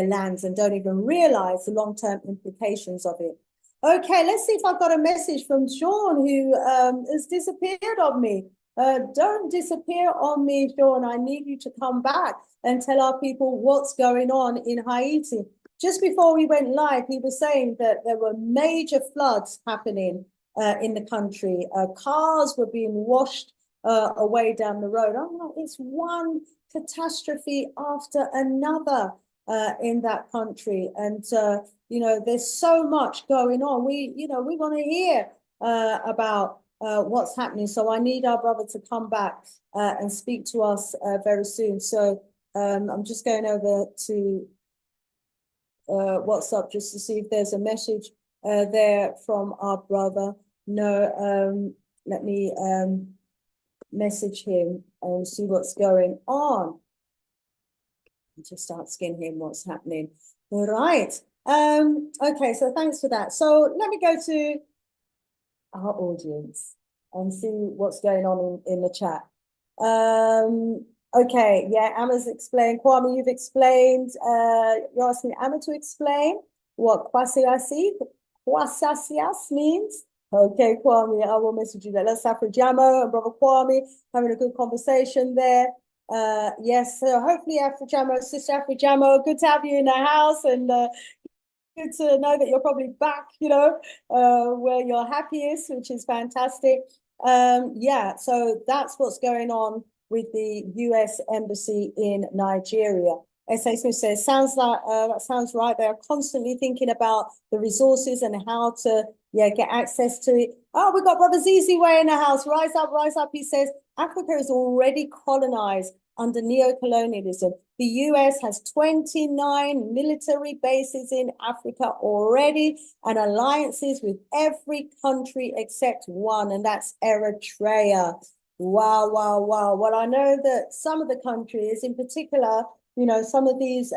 lands, and don't even realize the long-term implications of it. Okay, let's see if I've got a message from Sean, who has disappeared on me. Don't disappear on me, Sean. I need you to come back and tell our people what's going on in Haiti. Just before we went live, he was saying that there were major floods happening in the country. Cars were being washed away down the road. I'm like, it's one catastrophe after another in that country. And you know, there's so much going on. We want to hear about what's happening. So I need our brother to come back and speak to us very soon. So I'm just going over to WhatsApp just to see if there's a message there from our brother. No, let me message him and see what's going on. Just asking him what's happening. All right. Okay, so thanks for that. So let me go to our audience and see what's going on in the chat. Okay, yeah, Emma's explained. Kwame, you've explained. You're asking Emma to explain what kwasias means. Okay, Kwame, I will message you that. Let's have Jamo and Brother Kwame having a good conversation there. Yes, so hopefully Afrijamo, Sister Afrijamo, good to have you in the house, and good to know that you're probably back, you know, where you're happiest, which is fantastic. Yeah, so that's what's going on with the US Embassy in Nigeria. S.A. Smith says, sounds like that sounds right. They are constantly thinking about the resources and how to get access to it. Oh, we got Brother Zizi Way in the house. Rise up, rise up. He says, Africa is already colonized under neocolonialism. The US has 29 military bases in Africa already, and alliances with every country except one, and that's Eritrea. Wow, wow, wow. Well, I know that some of the countries, in particular, you know, some of these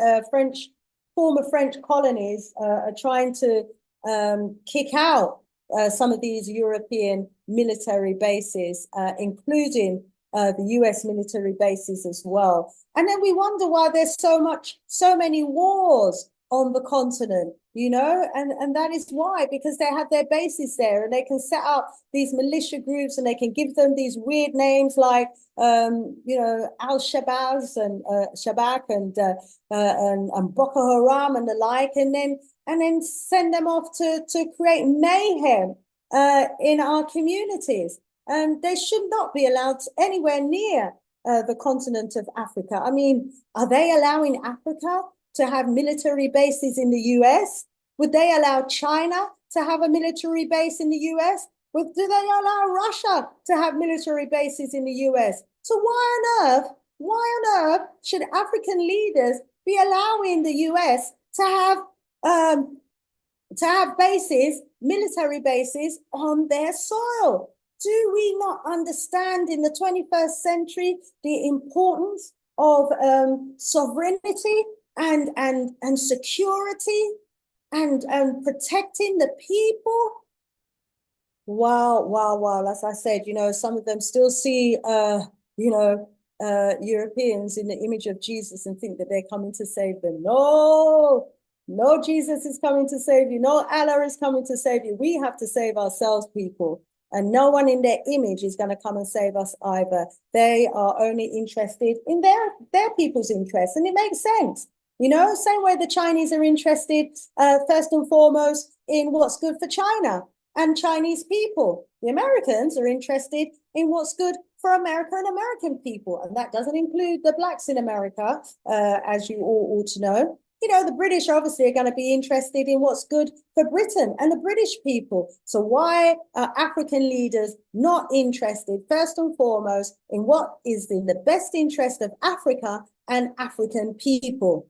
former French colonies are trying to kick out some of these European military bases, including the US military bases as well. And then we wonder why there's so many wars on the continent, you know, and that is why, because they have their bases there, and they can set up these militia groups, and they can give them these weird names like, you know, Al-Shabaab and Shabak and Boko Haram and the like, and then send them off to create mayhem in our communities. And they should not be allowed anywhere near the continent of Africa. I mean, are they allowing Africa to have military bases in the US? Would they allow China to have a military base in the US? Do they allow Russia to have military bases in the US? So why on earth should African leaders be allowing the US to have bases, military bases on their soil? Do we not understand in the 21st century the importance of sovereignty and security and protecting the people? Wow, wow, wow. As I said, you know, some of them still see, you know, Europeans in the image of Jesus and think that they're coming to save them. No, no, Jesus is coming to save you. No, Allah is coming to save you. We have to save ourselves, people. And no one in their image is going to come and save us either. They are only interested in their people's interests. And it makes sense. You know, same way the Chinese are interested, first and foremost, in what's good for China and Chinese people. The Americans are interested in what's good for America and American people. And that doesn't include the blacks in America, as you all ought to know. You know, the British obviously are going to be interested in what's good for Britain and the British people. So why are African leaders not interested, first and foremost, in what is in the best interest of Africa and African people?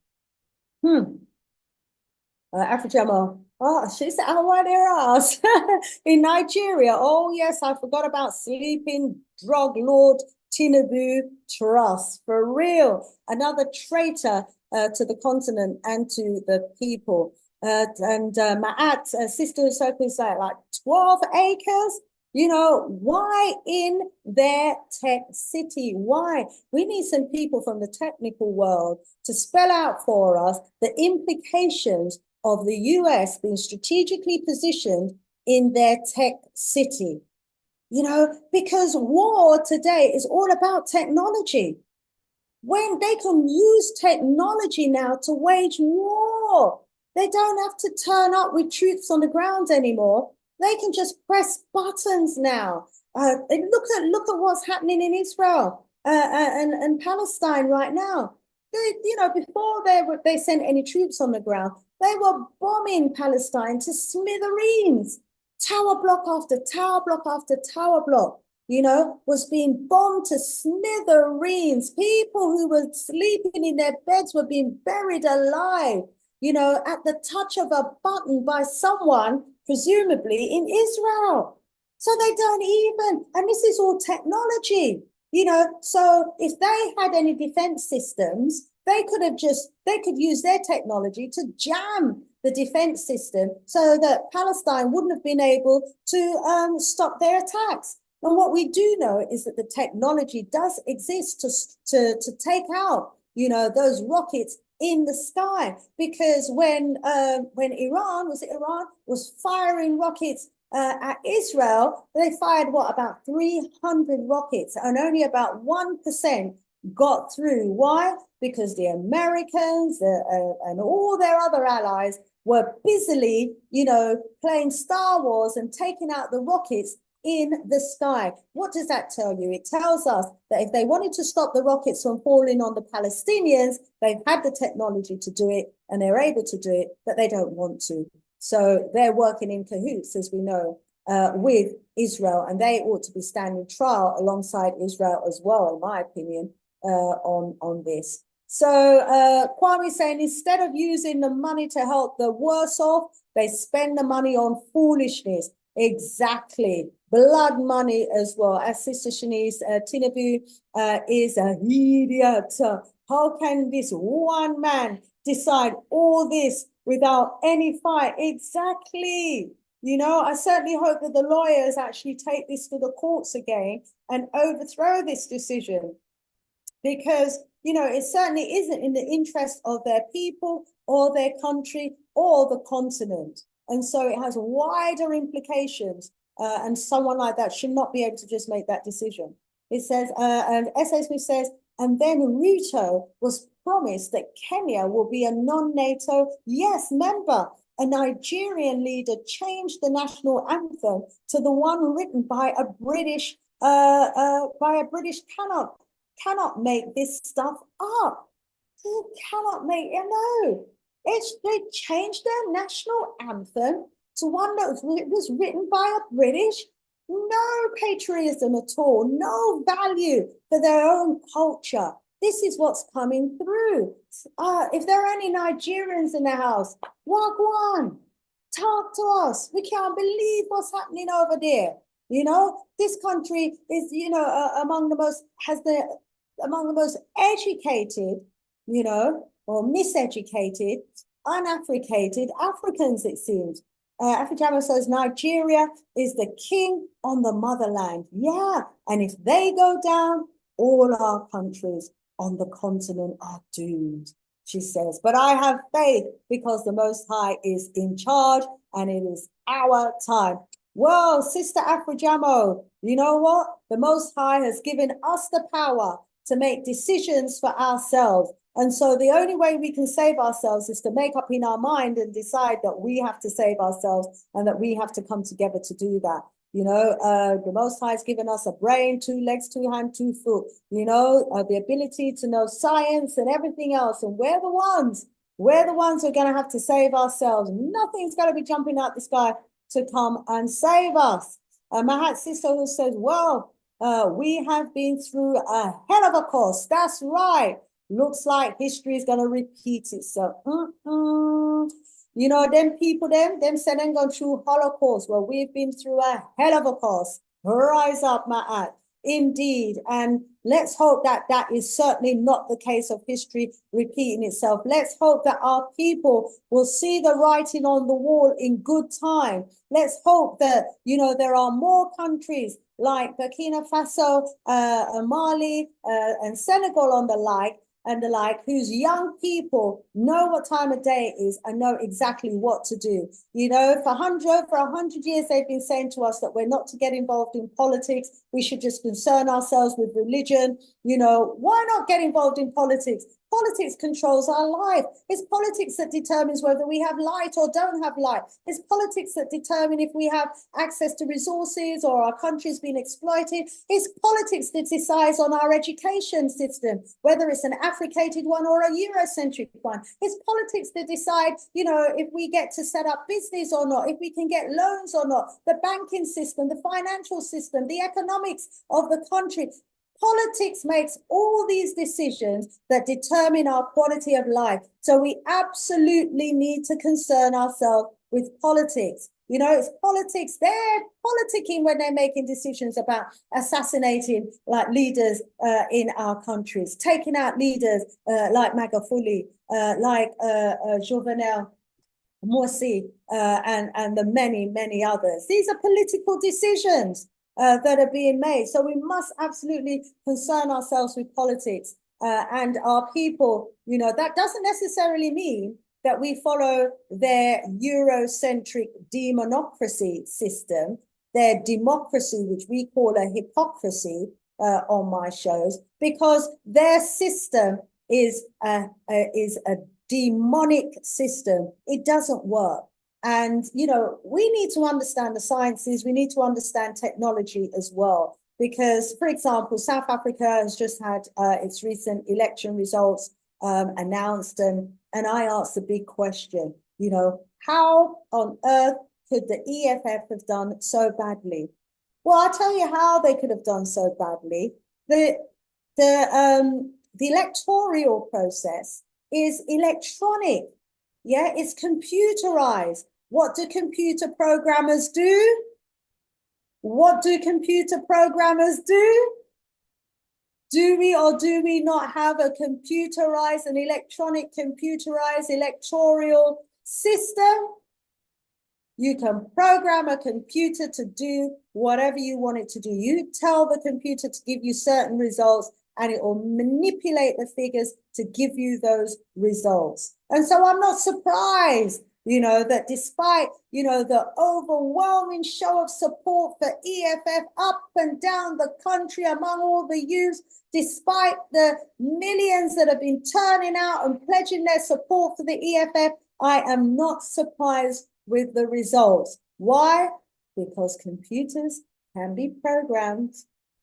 Afrijamo, Oh, she said, I want their ass in Nigeria. Oh, yes, I forgot about sleeping drug lord Tinubu Trust. For real. Another traitor to the continent and to the people. Maat, Sister Usoka is like 12 acres. You know, why in their tech city? Why? We need some people from the technical world to spell out for us the implications of the US being strategically positioned in their tech city. You know, because war today is all about technology. When they can use technology now to wage war, they don't have to turn up with troops on the ground anymore. They can just press buttons now. Look at what's happening in Israel and Palestine right now. Before they sent any troops on the ground, they were bombing Palestine to smithereens. Tower block after tower block after tower block, was being bombed to smithereens. People who were sleeping in their beds were being buried alive, at the touch of a button by someone, presumably in Israel. So they don't even, and this is all technology, so if they had any defense systems, they could use their technology to jam the defense system so that Palestine wouldn't have been able to stop their attacks. And what we do know is that the technology does exist to take out, those rockets in the sky. Because when Iran was firing rockets at Israel, they fired about 300 rockets, and only about 1% got through. Why? Because the Americans and all their other allies were busily, playing Star Wars and taking out the rockets in the sky. What does that tell you? It tells us that if they wanted to stop the rockets from falling on the Palestinians, they've had the technology to do it and they're able to do it, but they don't want to. So they're working in cahoots, as we know, with Israel, and they ought to be standing trial alongside Israel as well, in my opinion, on this. So Kwame saying, instead of using the money to help the worse off, they spend the money on foolishness. Exactly. Blood money as well. As Sister Shanice, Tinubu is an idiot. How can this one man decide all this without any fight? Exactly. I certainly hope that the lawyers actually take this to the courts again and overthrow this decision, because it certainly isn't in the interest of their people or their country or the continent. And so it has wider implications, and someone like that should not be able to just make that decision. It says, and S.A. Smith says, and then Ruto was promised that Kenya will be a non-NATO, yes, member. A Nigerian leader changed the national anthem to the one written by a British cannot make this stuff up. You cannot make it. No, they changed their national anthem to one that was written by a British. No patriotism at all. No value for their own culture. This is what's coming through. If there are any Nigerians in the house, Wagwan, talk to us. We can't believe what's happening over there. This country is, among the most educated, or miseducated, unafricated Africans, it seems. Africano says Nigeria is the king on the motherland. Yeah, and if they go down, all our countries on the continent are doomed, she says. But I have faith because the Most High is in charge and it is our time. Well, Sister Afrojamo, you know what? The Most High has given us the power to make decisions for ourselves. And so the only way we can save ourselves is to make up in our mind and decide that we have to save ourselves and that we have to come together to do that. The Most High has given us a brain, 2 legs, 2 hands, 2 foot, the ability to know science and everything else. And we're the ones who are going to have to save ourselves. Nothing's going to be jumping out the sky to come and save us. Mahat Sister who says, well, we have been through a hell of a course. That's right. Looks like history is going to repeat itself. You know, them people, them said them gone through Holocaust. Well, we've been through a hell of a course. Rise up, Ma'at. Indeed. And let's hope that that is certainly not the case of history repeating itself. Let's hope that our people will see the writing on the wall in good time. Let's hope that, you know, there are more countries like Burkina Faso, Mali, and Senegal on the like, whose young people know what time of day it is and know exactly what to do. You know, for 100 years, they've been saying to us that we're not to get involved in politics. We should just concern ourselves with religion. You know, why not get involved in politics? Politics controls our life. It's politics that determines whether we have light or don't have light. It's politics that determine if we have access to resources or our country's been exploited. It's politics that decides on our education system, whether it's an Africated one or a Eurocentric one. It's politics that decide, you know, if we get to set up business or not, if we can get loans or not, the banking system, the financial system, the economics of the country. Politics makes all these decisions that determine our quality of life. So we absolutely need to concern ourselves with politics. You know, it's politics. They're politicking when they're making decisions about assassinating like leaders in our countries, taking out leaders like Magafuli, like Jovenel Morsi, and the many others. These are political decisions that are being made. So we must absolutely concern ourselves with politics and our people. You know, that doesn't necessarily mean that we follow their Eurocentric demonocracy system, their democracy, which we call a hypocrisy on my shows, because their system is a demonic system. It doesn't work. And, you know, we need to understand the sciences. We need to understand technology as well. Because, for example, South Africa has just had its recent election results announced. And I asked the big question, you know, how on earth could the EFF have done so badly? Well, I'll tell you how they could have done so badly. The electoral process is electronic. Yeah, it's computerized. What do computer programmers do? What do computer programmers do? Do we or do we not have a computerized, an electronic computerized electoral system? You can program a computer to do whatever you want it to do. You tell the computer to give you certain results and it will manipulate the figures to give you those results. And so I'm not surprised, you know, that despite, you know, the overwhelming show of support for EFF up and down the country among all the youths, despite the millions that have been turning out and pledging their support for the EFF, I am not surprised with the results. Why? Because computers can be programmed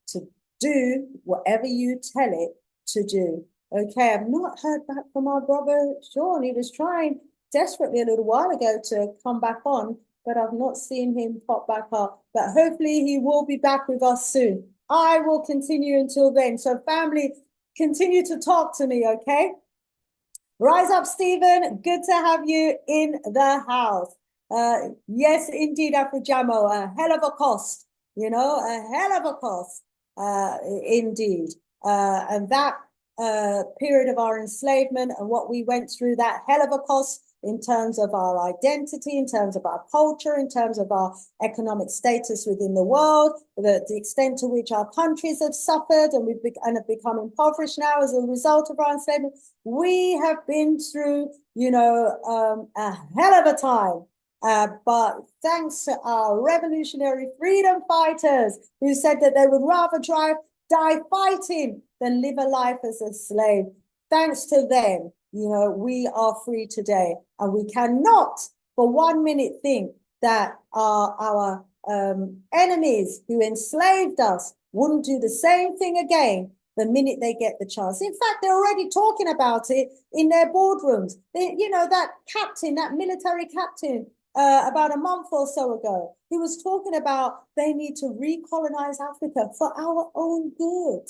to do whatever you tell it to do. Okay, I've not heard back from our brother Sean. He was trying desperately a little while ago to come back on, but I've not seen him pop back up. But hopefully he will be back with us soon. I will continue until then. So family, continue to talk to me, okay? Rise up, Stephen. Good to have you in the house. Yes, indeed, Afrojamo, a hell of a cost, you know, a hell of a cost, indeed. And that period of our enslavement and what we went through, that hell of a cost in terms of our identity, in terms of our culture, in terms of our economic status within the world, the extent to which our countries have suffered and have become impoverished now as a result of our enslavement. We have been through, you know, a hell of a time. But thanks to our revolutionary freedom fighters who said that they would rather die fighting than live a life as a slave. Thanks to them, you know, we are free today. And we cannot for 1 minute think that our enemies who enslaved us wouldn't do the same thing again the minute they get the chance. In fact, they're already talking about it in their boardrooms. You know, that captain, that military captain, about a month or so ago, he was talking about they need to recolonize Africa for our own good.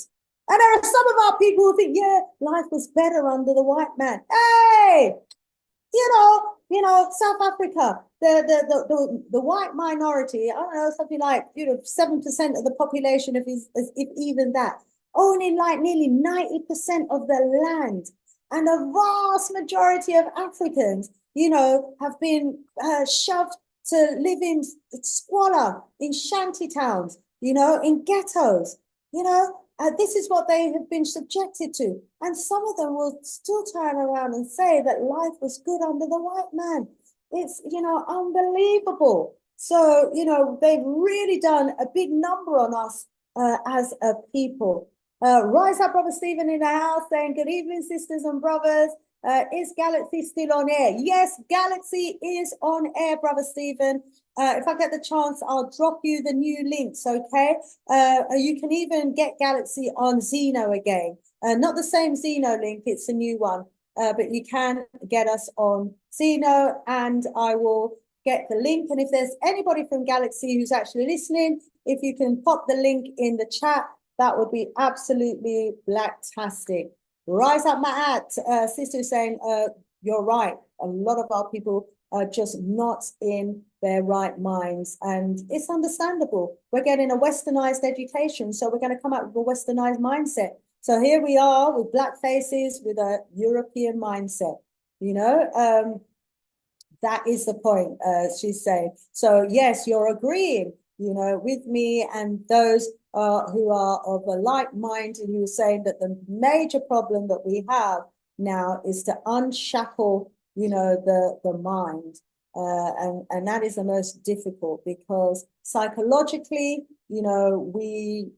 And there are some of our people who think, yeah, life was better under the white man. Hey, you know, You know, South Africa, the white minority, I don't know, something like, 7% of the population, if even that, owning like nearly 90% of the land. And a vast majority of Africans, have been shoved to live in squalor, in shanty towns, in ghettos, this is what they have been subjected to. And some of them will still turn around and say that life was good under the white man. It's, unbelievable. So, they've really done a big number on us as a people. Rise up, Brother Stephen in the house saying, good evening, sisters and brothers. Is Galaxy still on air? Yes, Galaxy is on air, Brother Stephen. If I get the chance, I'll drop you the new links, okay? You can even get Galaxy on Zeno again. Not the same Zeno link, it's a new one. But you can get us on Zeno, and I will get the link. And if there's anybody from Galaxy who's actually listening, if you can pop the link in the chat, that would be absolutely blacktastic. Rise up, Matt. Sister saying, you're right. A lot of our people are just not in their right minds. And it's understandable. We're getting a westernized education, so we're going to come out with a westernized mindset. So here we are with black faces with a European mindset, that is the point, she's saying. So yes, you're agreeing, with me and those who are of a like mind, and who are saying that the major problem that we have now is to unshackle, the mind. And that is the most difficult, because psychologically, the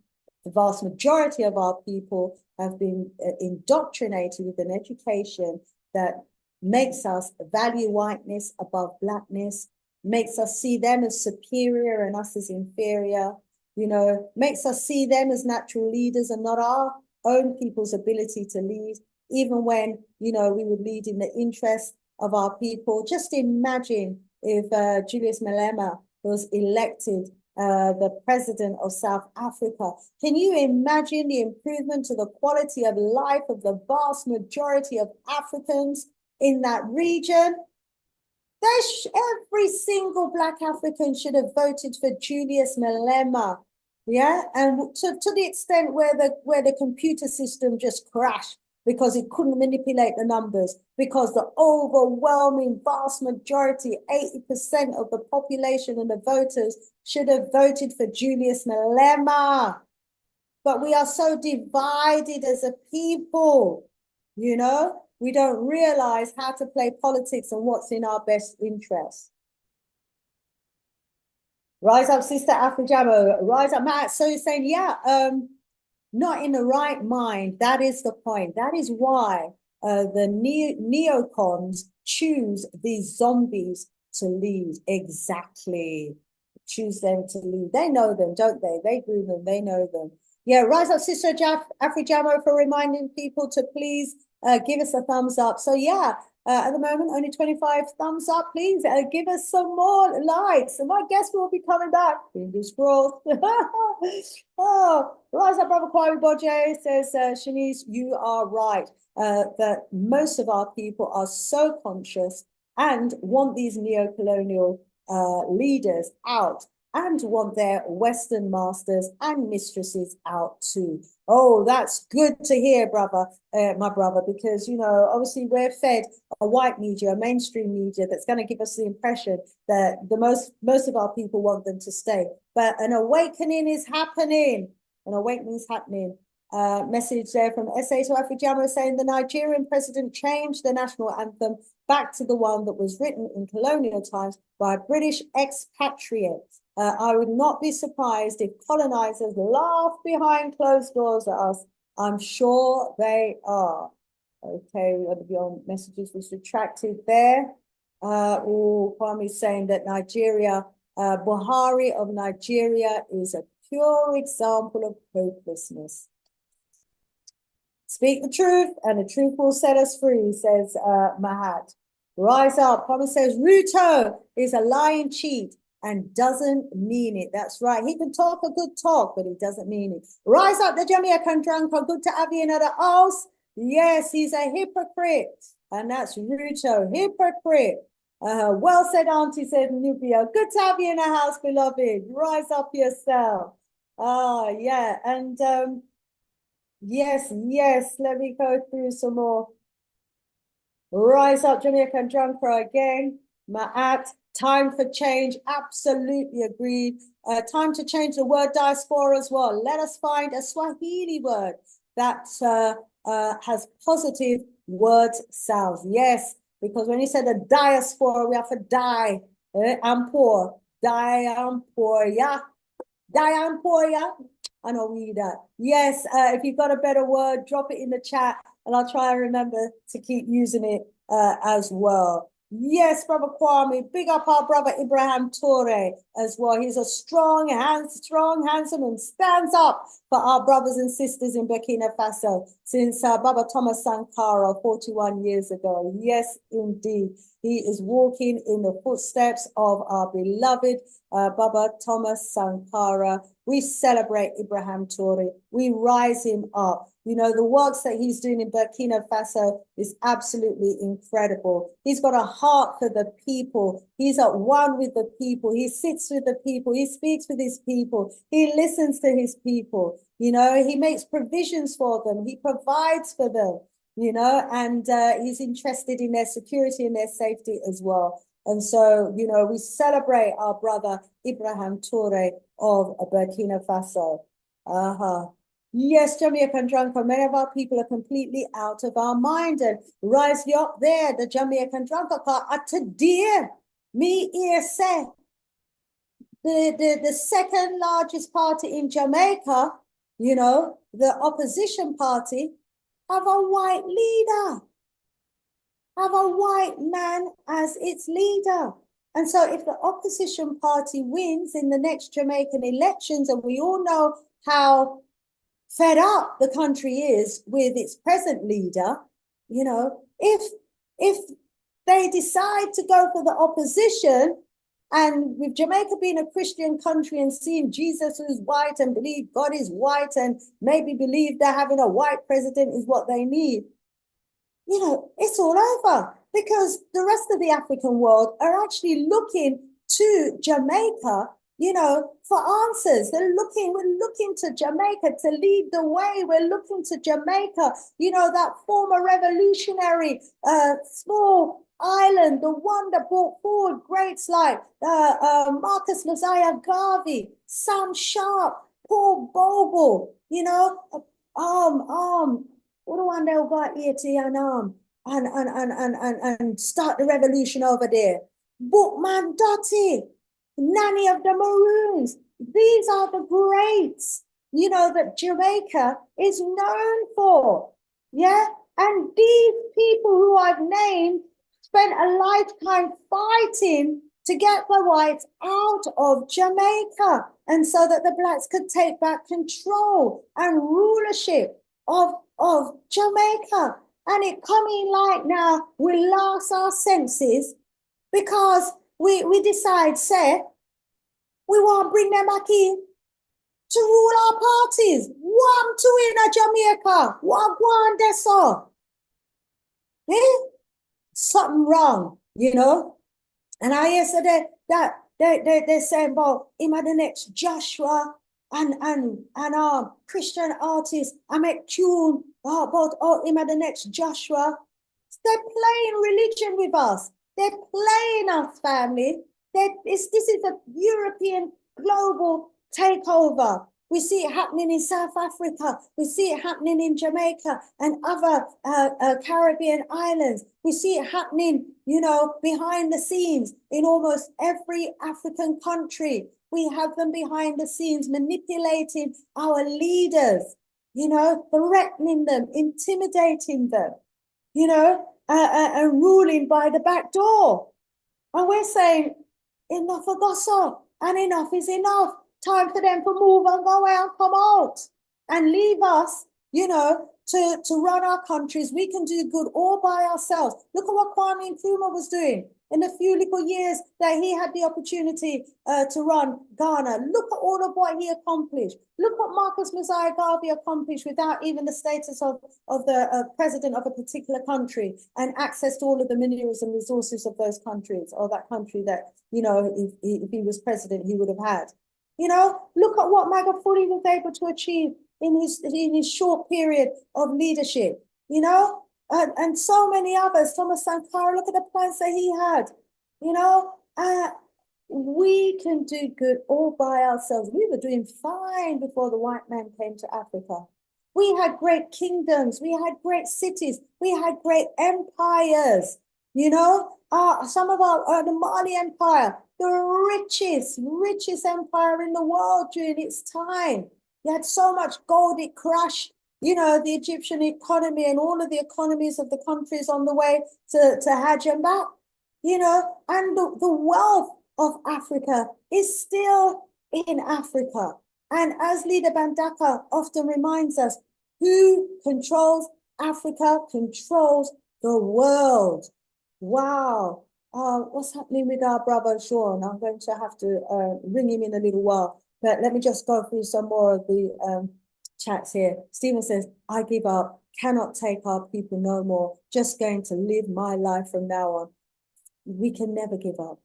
vast majority of our people have been indoctrinated with an education that makes us value whiteness above blackness, makes us see them as superior and us as inferior, makes us see them as natural leaders and not our own people's ability to lead, even when, we would lead in the interest of our people. Just imagine if Julius Malema was elected the president of South Africa. Can you imagine the improvement to the quality of life of the vast majority of Africans in that region? Every single Black African should have voted for Julius Malema. Yeah, and to the extent where the computer system just crashed because it couldn't manipulate the numbers, because the overwhelming vast majority, 80% of the population and the voters should have voted for Julius Malema. But we are so divided as a people, we don't realize how to play politics and what's in our best interest. Rise up, Sister Afrijamo. Rise up, Matt. So you're saying, not in the right mind. That is the point. That is why the neocons choose these zombies to lead. Exactly. Choose them to lead. They know them, don't they? They grew them. They know them. Yeah, rise up, Sister Afrijamo, for reminding people to please give us a thumbs up. So yeah, at the moment, only 25 thumbs up. Please give us some more likes. And my guest will be coming back. Fingers crossed. Oh, rise up, Brother Kwame Boje, says, Shanice, you are right. That most of our people are so conscious and want these neo-colonial leaders out, and want their Western masters and mistresses out too. Oh, that's good to hear, brother, my brother, because, obviously we're fed a white media, a mainstream media that's going to give us the impression that most of our people want them to stay. But an awakening is happening. An awakening is happening. Message there from SA to Afrijamo saying the Nigerian president changed the national anthem back to the one that was written in colonial times by British expatriates. I would not be surprised if colonizers laugh behind closed doors at us. I'm sure they are. Okay, one of your messages was retracted there. Kwame's saying that Nigeria, Buhari of Nigeria is a pure example of hopelessness. Speak the truth, and the truth will set us free, says Mahat. Rise up. Kwame says Ruto is a lying cheat and doesn't mean it. That's right. He can talk a good talk, but he doesn't mean it. Rise up, the Jamaican drunker. Good to have you in the house. Yes, he's a hypocrite. And that's Ruto, hypocrite. Well said, Auntie, said Nubia. Good to have you in the house, beloved. Rise up yourself. Ah, yeah. And yes, yes. Let me go through some more. Rise up, Jamaican Drunker again. Ma'at, time for change. Absolutely agreed. Time to change the word diaspora as well. Let us find a Swahili word that has positive word sounds. Yes, because when you say the diaspora, we have to die. I'm poor. Die, I'm poor. Yeah. Die, I'm poor. Yeah. I know we need that. Yes, if you've got a better word, drop it in the chat and I'll try and remember to keep using it as well. Yes, Brother Kwame, big up our brother Ibrahim Toure as well. He's a strong, handsome, and stands up for our brothers and sisters in Burkina Faso since Baba Thomas Sankara 41 years ago. Yes, indeed. He is walking in the footsteps of our beloved Baba Thomas Sankara. We celebrate Ibrahim Toure. We rise him up. You know, the works that he's doing in Burkina Faso is absolutely incredible. He's got a heart for the people. He's at one with the people. He sits with the people. He speaks with his people. He listens to his people. You know, he makes provisions for them. He provides for them, you know, and he's interested in their security and their safety as well. And so, you know, we celebrate our brother Ibrahim Toure of Burkina Faso. Yes, Jamaican Drunker, many of our people are completely out of our mind. And rise you up there, the Jamaican Drunker car at today. Me here say the second largest party in Jamaica, you know, the opposition party, have a white leader, have a white man as its leader. And so if the opposition party wins in the next Jamaican elections, and we all know how fed up the country is with its present leader, you know, if they decide to go for the opposition, and with Jamaica being a Christian country and seeing Jesus who's white and believe God is white and maybe believe that having a white president is what they need, you know, it's all over because the rest of the African world are actually looking to Jamaica, you know, for answers. We're looking to Jamaica to lead the way. We're looking to Jamaica, you know, that former revolutionary, small island, the one that brought forward greats like Marcus Mosiah Garvey, Sam Sharp, Paul Bogle, you know, what do I know about Haiti and start the revolution over there? Bookman Dottie, Nanny of the Maroons. These are the greats, you know, that Jamaica is known for. Yeah. And these people who I've named spent a lifetime fighting to get the whites out of Jamaica, and so that the blacks could take back control and rulership of Jamaica. And it coming like now we lost our senses because we decide, say, we want to bring them back in to rule our parties. One, two in a Jamaica. One, that's all. Something wrong, you know? And I yesterday that they're saying about him at the next Joshua and Christian artists. I make tune about him at the next Joshua. They're playing religion with us. They're playing us, family. This is a European global takeover. We see it happening in South Africa. We see it happening in Jamaica and other Caribbean islands. We see it happening, you know, behind the scenes in almost every African country. We have them behind the scenes manipulating our leaders, you know, threatening them, intimidating them, you know, and ruling by the back door. And we're saying, enough of gossip and enough is enough. Time for them to move and go out and come out and leave us, you know, to run our countries. We can do good all by ourselves. Look at what Kwame Nkrumah was doing. in the few little years that he had the opportunity to run Ghana. Look at all of what he accomplished. Look what Marcus Mosiah Garvey accomplished without even the status of the president of a particular country and access to all of the minerals and resources of those countries, or that country that, you know, if he was president, he would have had. You know, look at what Magufuli was able to achieve in his short period of leadership, you know, and so many others. Thomas Sankara, look at the plans that he had, you know. We can do good all by ourselves. We were doing fine before the white man came to Africa. We had great kingdoms, we had great cities, we had great empires, you know. Some of the Mali Empire, the richest empire in the world during its time. You had so much gold, it crashed, you know, the Egyptian economy and all of the economies of the countries on the way to Hajj and back, you know, and the wealth of Africa is still in Africa. And as Leader Bandaka often reminds us, who controls Africa controls the world. Wow. What's happening with our brother Sean? I'm going to have to ring him in a little while. But let me just go through some more of the chats here. Stephen says, I give up, cannot take our people no more, just going to live my life from now on. We can never give up.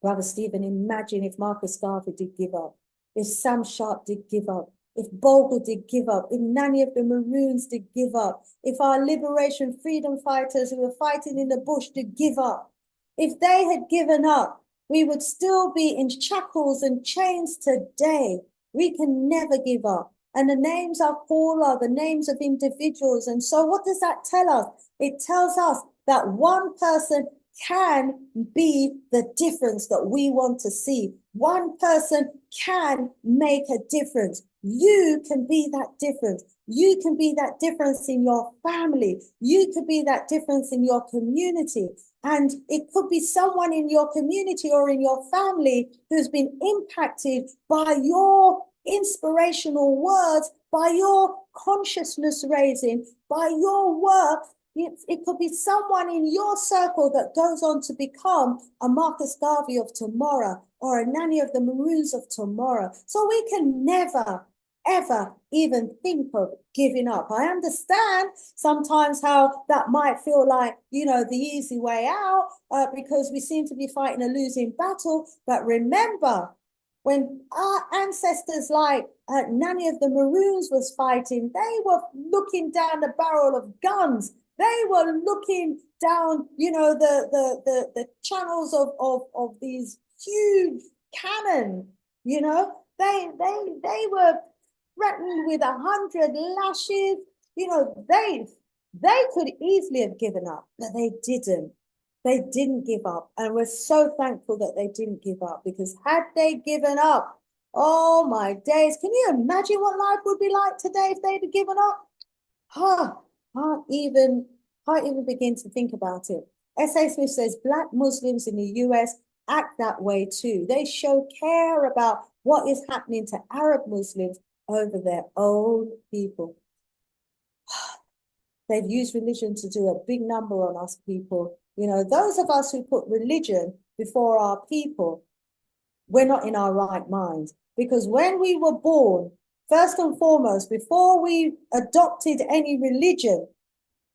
Brother Stephen, imagine if Marcus Garvey did give up, if Sam Sharp did give up, if Bogle did give up, if Nanny of the Maroons did give up, if our liberation freedom fighters who were fighting in the bush did give up. If they had given up, we would still be in shackles and chains today. We can never give up. And the names I call are the names of individuals. And so what does that tell us? It tells us that one person can be the difference that we want to see. One person can make a difference. You can be that difference. You can be that difference in your family. You could be that difference in your community. And it could be someone in your community or in your family who's been impacted by your inspirational words, by your consciousness raising, by your work. It could be someone in your circle that goes on to become a Marcus Garvey of tomorrow or a Nanny of the Maroons of tomorrow. So we can never, ever even think of giving up. I understand sometimes how that might feel like, you know, the easy way out because we seem to be fighting a losing battle. But remember, when our ancestors like Nanny of the Maroons was fighting, they were looking down the barrel of guns. They were looking down, you know, the channels of these huge cannon, you know. They were threatened with 100 lashes. You know, they could easily have given up, but they didn't. They didn't give up. And we're so thankful that they didn't give up, because had they given up, oh my days, can you imagine what life would be like today if they'd have given up? Can't even begin to think about it. S.A. Smith says, Black Muslims in the US act that way too. They show care about what is happening to Arab Muslims over their own people. They've used religion to do a big number on us people. You know, those of us who put religion before our people, we're not in our right minds. Because when we were born, first and foremost, before we adopted any religion,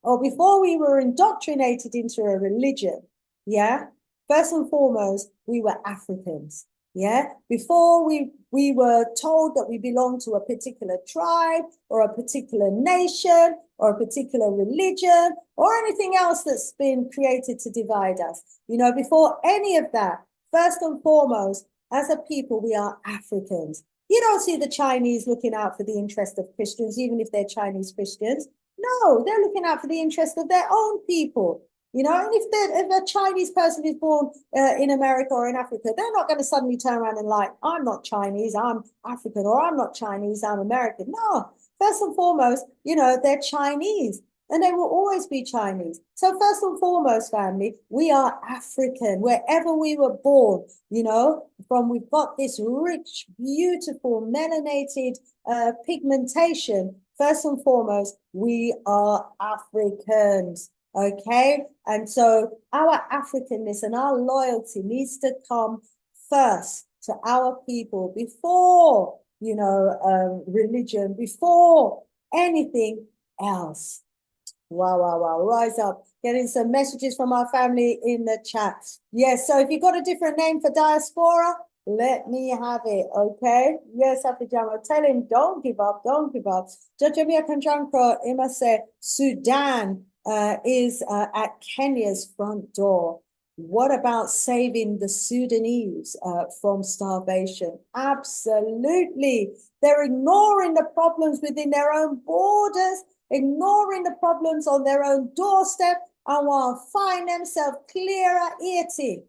or before we were indoctrinated into a religion, yeah, first and foremost, we were Africans, yeah? Before we were told that we belong to a particular tribe or a particular nation or a particular religion or anything else that's been created to divide us. You know, before any of that, first and foremost, as a people, we are Africans. You don't see the Chinese looking out for the interest of Christians, even if they're Chinese Christians. No, they're looking out for the interest of their own people. You know, and if a Chinese person is born in America or in Africa, they're not going to suddenly turn around and like, I'm not Chinese, I'm African, or I'm not Chinese, I'm American. No, first and foremost, you know, they're Chinese and they will always be Chinese. So first and foremost, family, we are African, wherever we were born, you know, we've got this rich, beautiful, melanated pigmentation. First and foremost, we are Africans. Okay, and so our Africanness and our loyalty needs to come first to our people before, religion, before anything else. Wow, wow, wow. Rise up. Getting some messages from our family in the chat. Yes, so if you've got a different name for diaspora, let me have it, okay? Yes, Afijama, tell him, don't give up, don't give up. Jajamia Kanjankro, Ima say, Sudan is at Kenya's front door. What about saving the Sudanese from starvation? Absolutely. They're ignoring the problems within their own borders, ignoring the problems on their own doorstep, and want to find themselves clearer eating.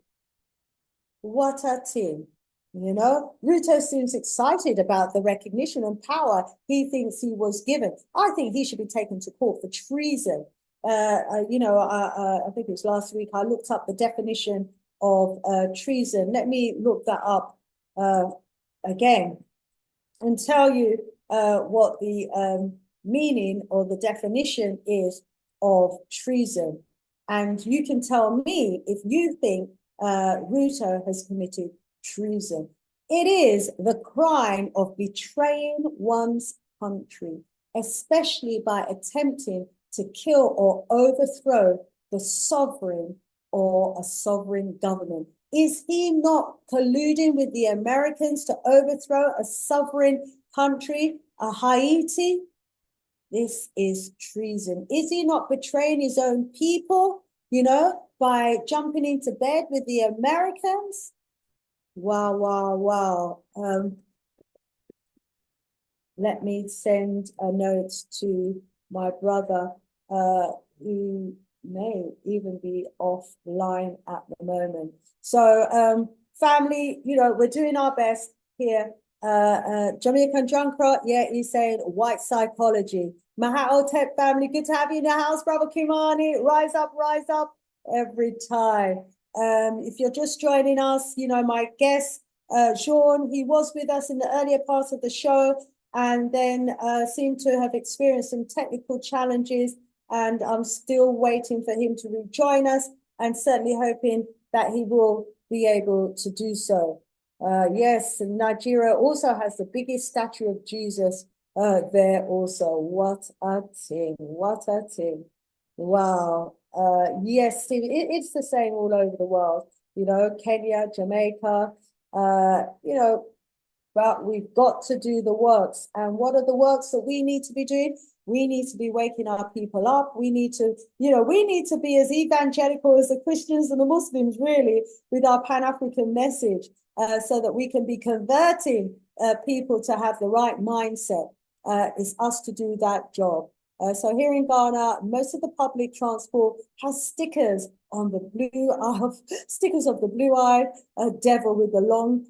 What a team. Ruto seems excited about the recognition and power he thinks he was given. I think he should be taken to court for treason. I think it was last week, I looked up the definition of treason. Let me look that up again and tell you what the meaning or the definition is of treason. And you can tell me if you think Ruto has committed treason. It is the crime of betraying one's country, especially by attempting to kill or overthrow the sovereign or a sovereign government. Is he not colluding with the Americans to overthrow a sovereign country, a Haiti? This is treason. Is he not betraying his own people, by jumping into bed with the Americans? Wow, wow, wow. Let me send a note to my brother, who may even be offline at the moment. So, family, we're doing our best here. Jamaican Junkrat, yeah, he's saying white psychology. Mahaotep family, good to have you in the house, brother Kimani. Rise up every time. If you're just joining us, my guest, Jean, he was with us in the earlier part of the show and then seemed to have experienced some technical challenges, and I'm still waiting for him to rejoin us and certainly hoping that he will be able to do so. Yes, Nigeria also has the biggest statue of Jesus there also. What a thing, what a thing. Wow. Yes, Steve, it's the same all over the world, Kenya, Jamaica, but we've got to do the works. And what are the works that we need to be doing? We need to be waking our people up. We need to, we need to be as evangelical as the Christians and the Muslims, really, with our Pan-African message, so that we can be converting people to have the right mindset. It's us to do that job. So here in Ghana, most of the public transport has stickers on the stickers of the blue-eyed devil with the long,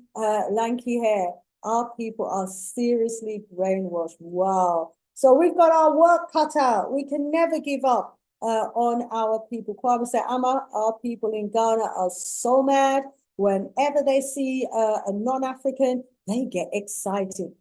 lanky hair. Our people are seriously brainwashed. Wow. So we've got our work cut out. We can never give up on our people. Kwame said, our people in Ghana are so mad. Whenever they see a non-African, they get excited.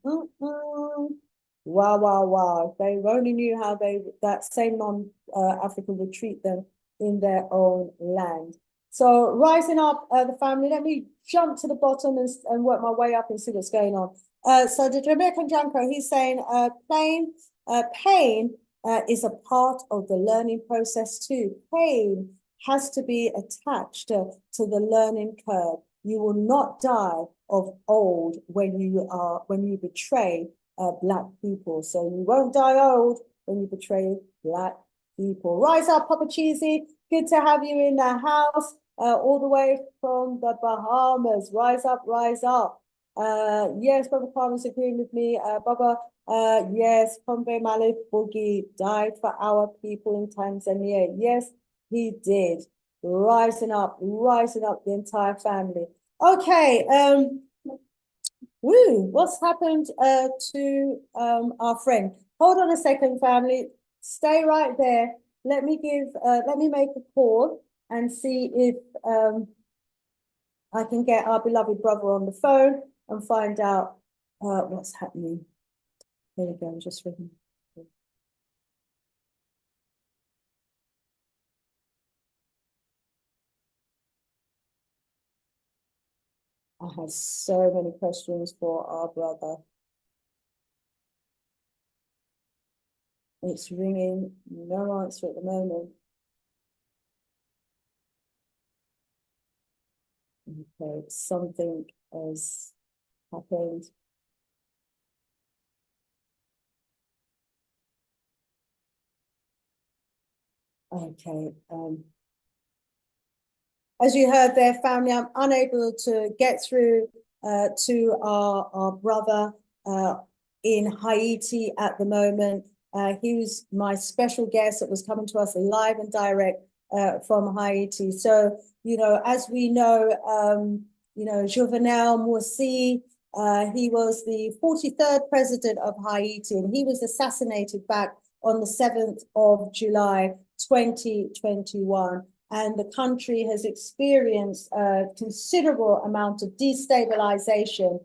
Wow, wow, wow. If they only knew how that same non-African would treat them in their own land. So rising up the family, let me jump to the bottom and work my way up and see what's going on. So the Jamaican Janko, he's saying pain is a part of the learning process too. Pain has to be attached to the learning curve. You will not die of old when you betray Black people. So you won't die old when you betray Black people. Rise up, Papa Cheesy. Good to have you in the house, all the way from the Bahamas. Rise up, rise up. Yes, Brother Palmer's agreeing with me. Baba, yes, Pombe Malik Boogie died for our people in Tanzania. Yes, he did. Rising up the entire family. Okay, what's happened to our friend? Hold on a second, family. Stay right there. Let me make a call and see if I can get our beloved brother on the phone and find out what's happening. There we go, I'm just reading. I have so many questions for our brother. It's ringing, no answer at the moment. Okay, something has happened. Okay, as you heard there, family, I'm unable to get through to our brother in Haiti at the moment. He was my special guest that was coming to us live and direct from Haiti. So, you know, as we know, Jovenel Moïse, he was the 43rd president of Haiti, and he was assassinated back on the 7th of July, 2021. And the country has experienced a considerable amount of destabilization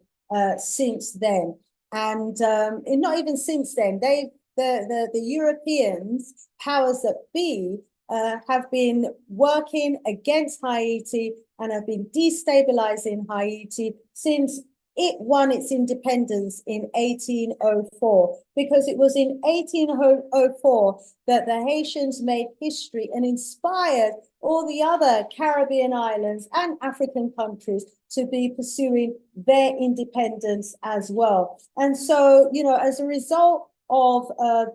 since then. And not even since then, the Europeans, powers that be, have been working against Haiti and have been destabilizing Haiti since it won its independence in 1804, because it was in 1804 that the Haitians made history and inspired all the other Caribbean islands and African countries to be pursuing their independence as well. And so, you know, as a result of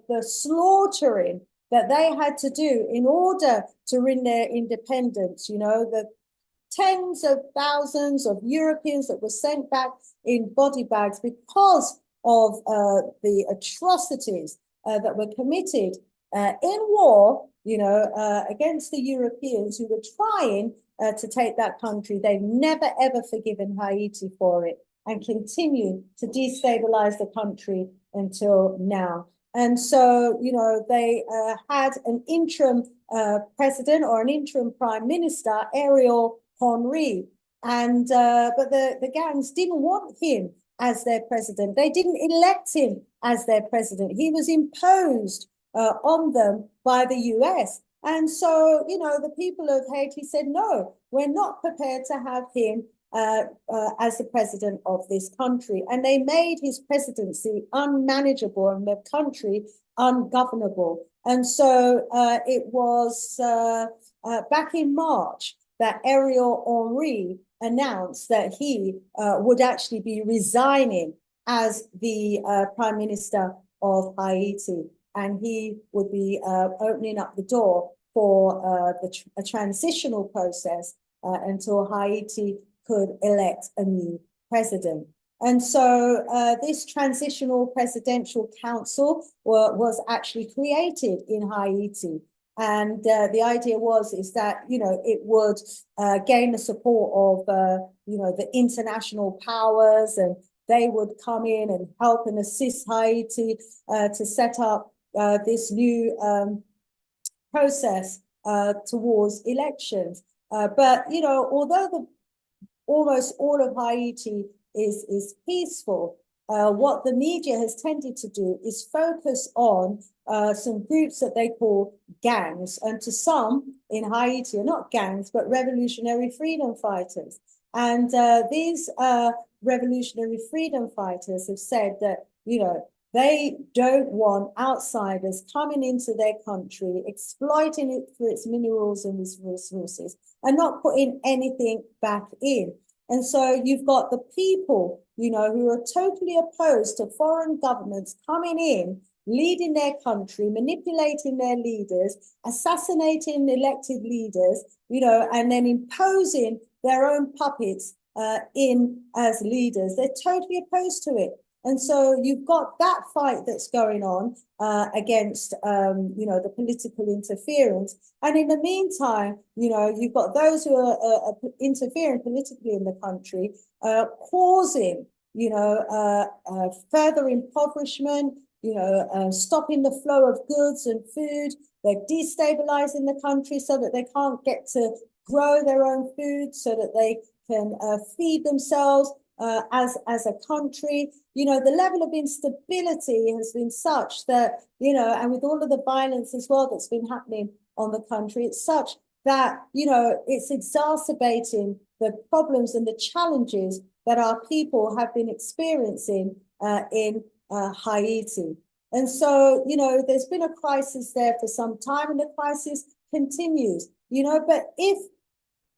the slaughtering that they had to do in order to win their independence, you know, the tens of thousands of Europeans that were sent back in body bags because of the atrocities that were committed in war, you know, against the Europeans who were trying to take that country. They've never, ever forgiven Haiti for it and continue to destabilize the country until now. And so, you know, they had an interim president or an interim prime minister, Ariel Henry, and but the gangs didn't want him as their president. They didn't elect him as their president. He was imposed on them by the US. And so, you know, the people of Haiti said, no, we're not prepared to have him as the president of this country. And they made his presidency unmanageable and the country ungovernable. And so it was back in March that Ariel Henry announced that he would actually be resigning as the Prime Minister of Haiti, and he would be opening up the door for a transitional process until Haiti could elect a new president. And so this transitional presidential council was actually created in Haiti. And the idea is that, you know, it would gain the support of, you know, the international powers, and they would come in and help and assist Haiti to set up this new process towards elections. But, you know, although almost all of Haiti is peaceful, what the media has tended to do is focus on some groups that they call gangs, and to some in Haiti are not gangs but revolutionary freedom fighters. And these revolutionary freedom fighters have said that, you know, they don't want outsiders coming into their country, exploiting it for its minerals and resources, and not putting anything back in. And so you've got the people, you know, who are totally opposed to foreign governments coming in, leading their country, manipulating their leaders, assassinating elected leaders, you know, and then imposing their own puppets in as leaders. They're totally opposed to it. And so you've got that fight that's going on against, you know, the political interference. And in the meantime, you know, you've got those who are interfering politically in the country, causing, you know, further impoverishment, you know, stopping the flow of goods and food. They're destabilizing the country so that they can't get to grow their own food, so that they can feed themselves as a country. You know, the level of instability has been such that, you know, and with all of the violence as well that's been happening on the country, it's such that, you know, it's exacerbating the problems and the challenges that our people have been experiencing in Haiti. And so, you know, there's been a crisis there for some time, and the crisis continues, you know, but if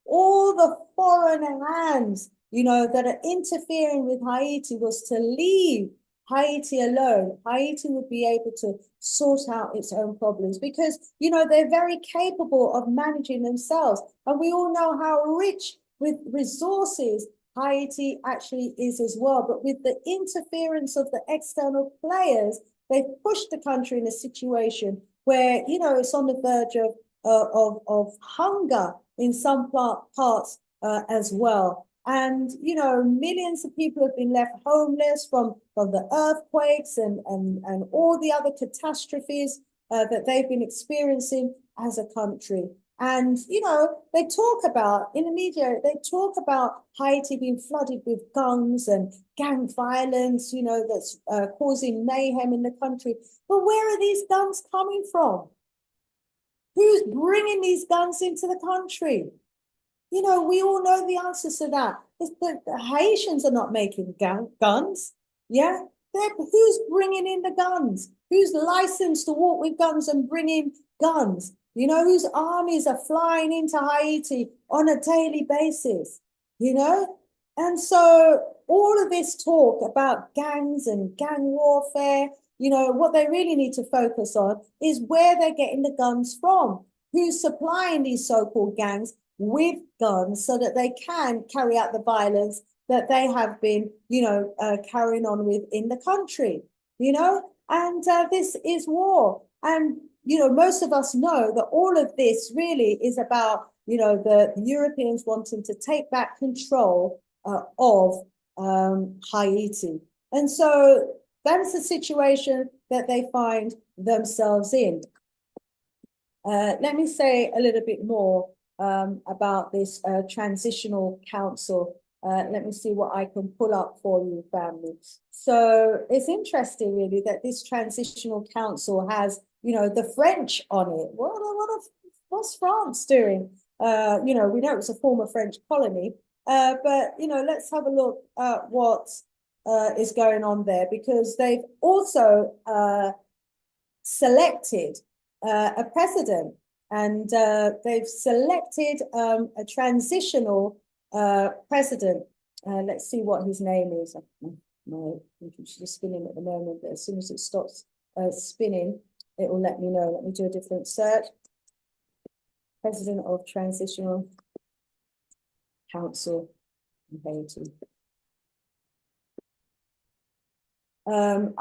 all the foreign hands, you know, that are interfering with Haiti was to leave Haiti alone, Haiti would be able to sort out its own problems because, you know, they're very capable of managing themselves. And we all know how rich with resources Haiti actually is as well. But with the interference of the external players, they've pushed the country in a situation where, you know, it's on the verge of hunger in some parts as well. And, you know, millions of people have been left homeless from the earthquakes and all the other catastrophes that they've been experiencing as a country. And, you know, they talk about, in the media, they talk about Haiti being flooded with guns and gang violence, you know, that's causing mayhem in the country. But where are these guns coming from? Who's bringing these guns into the country? You know, we all know the answers to that. The Haitians are not making guns. Yeah. Who's bringing in the guns? Who's licensed to walk with guns and bring in guns? You know, whose armies are flying into Haiti on a daily basis, you know? And so all of this talk about gangs and gang warfare, you know, what they really need to focus on is where they're getting the guns from. Who's supplying these so-called gangs with guns so that they can carry out the violence that they have been, you know, carrying on with in the country, you know? And this is war. And, you know, most of us know that all of this really is about, you know, the Europeans wanting to take back control of Haiti. And so that's the situation that they find themselves in. Let me say a little bit more about this transitional council. Let me see what I can pull up for you, family. So it's interesting, really, that this transitional council has, you know, the French on it. What's France doing? You know, we know it's a former French colony, but, you know, let's have a look at what is going on there, because they've also selected a president, and they've selected a transitional president. Let's see what his name is. My computer's just spinning at the moment, but as soon as it stops spinning, it will let me know. Let me do a different search. President of Transitional Council in Haiti. I'm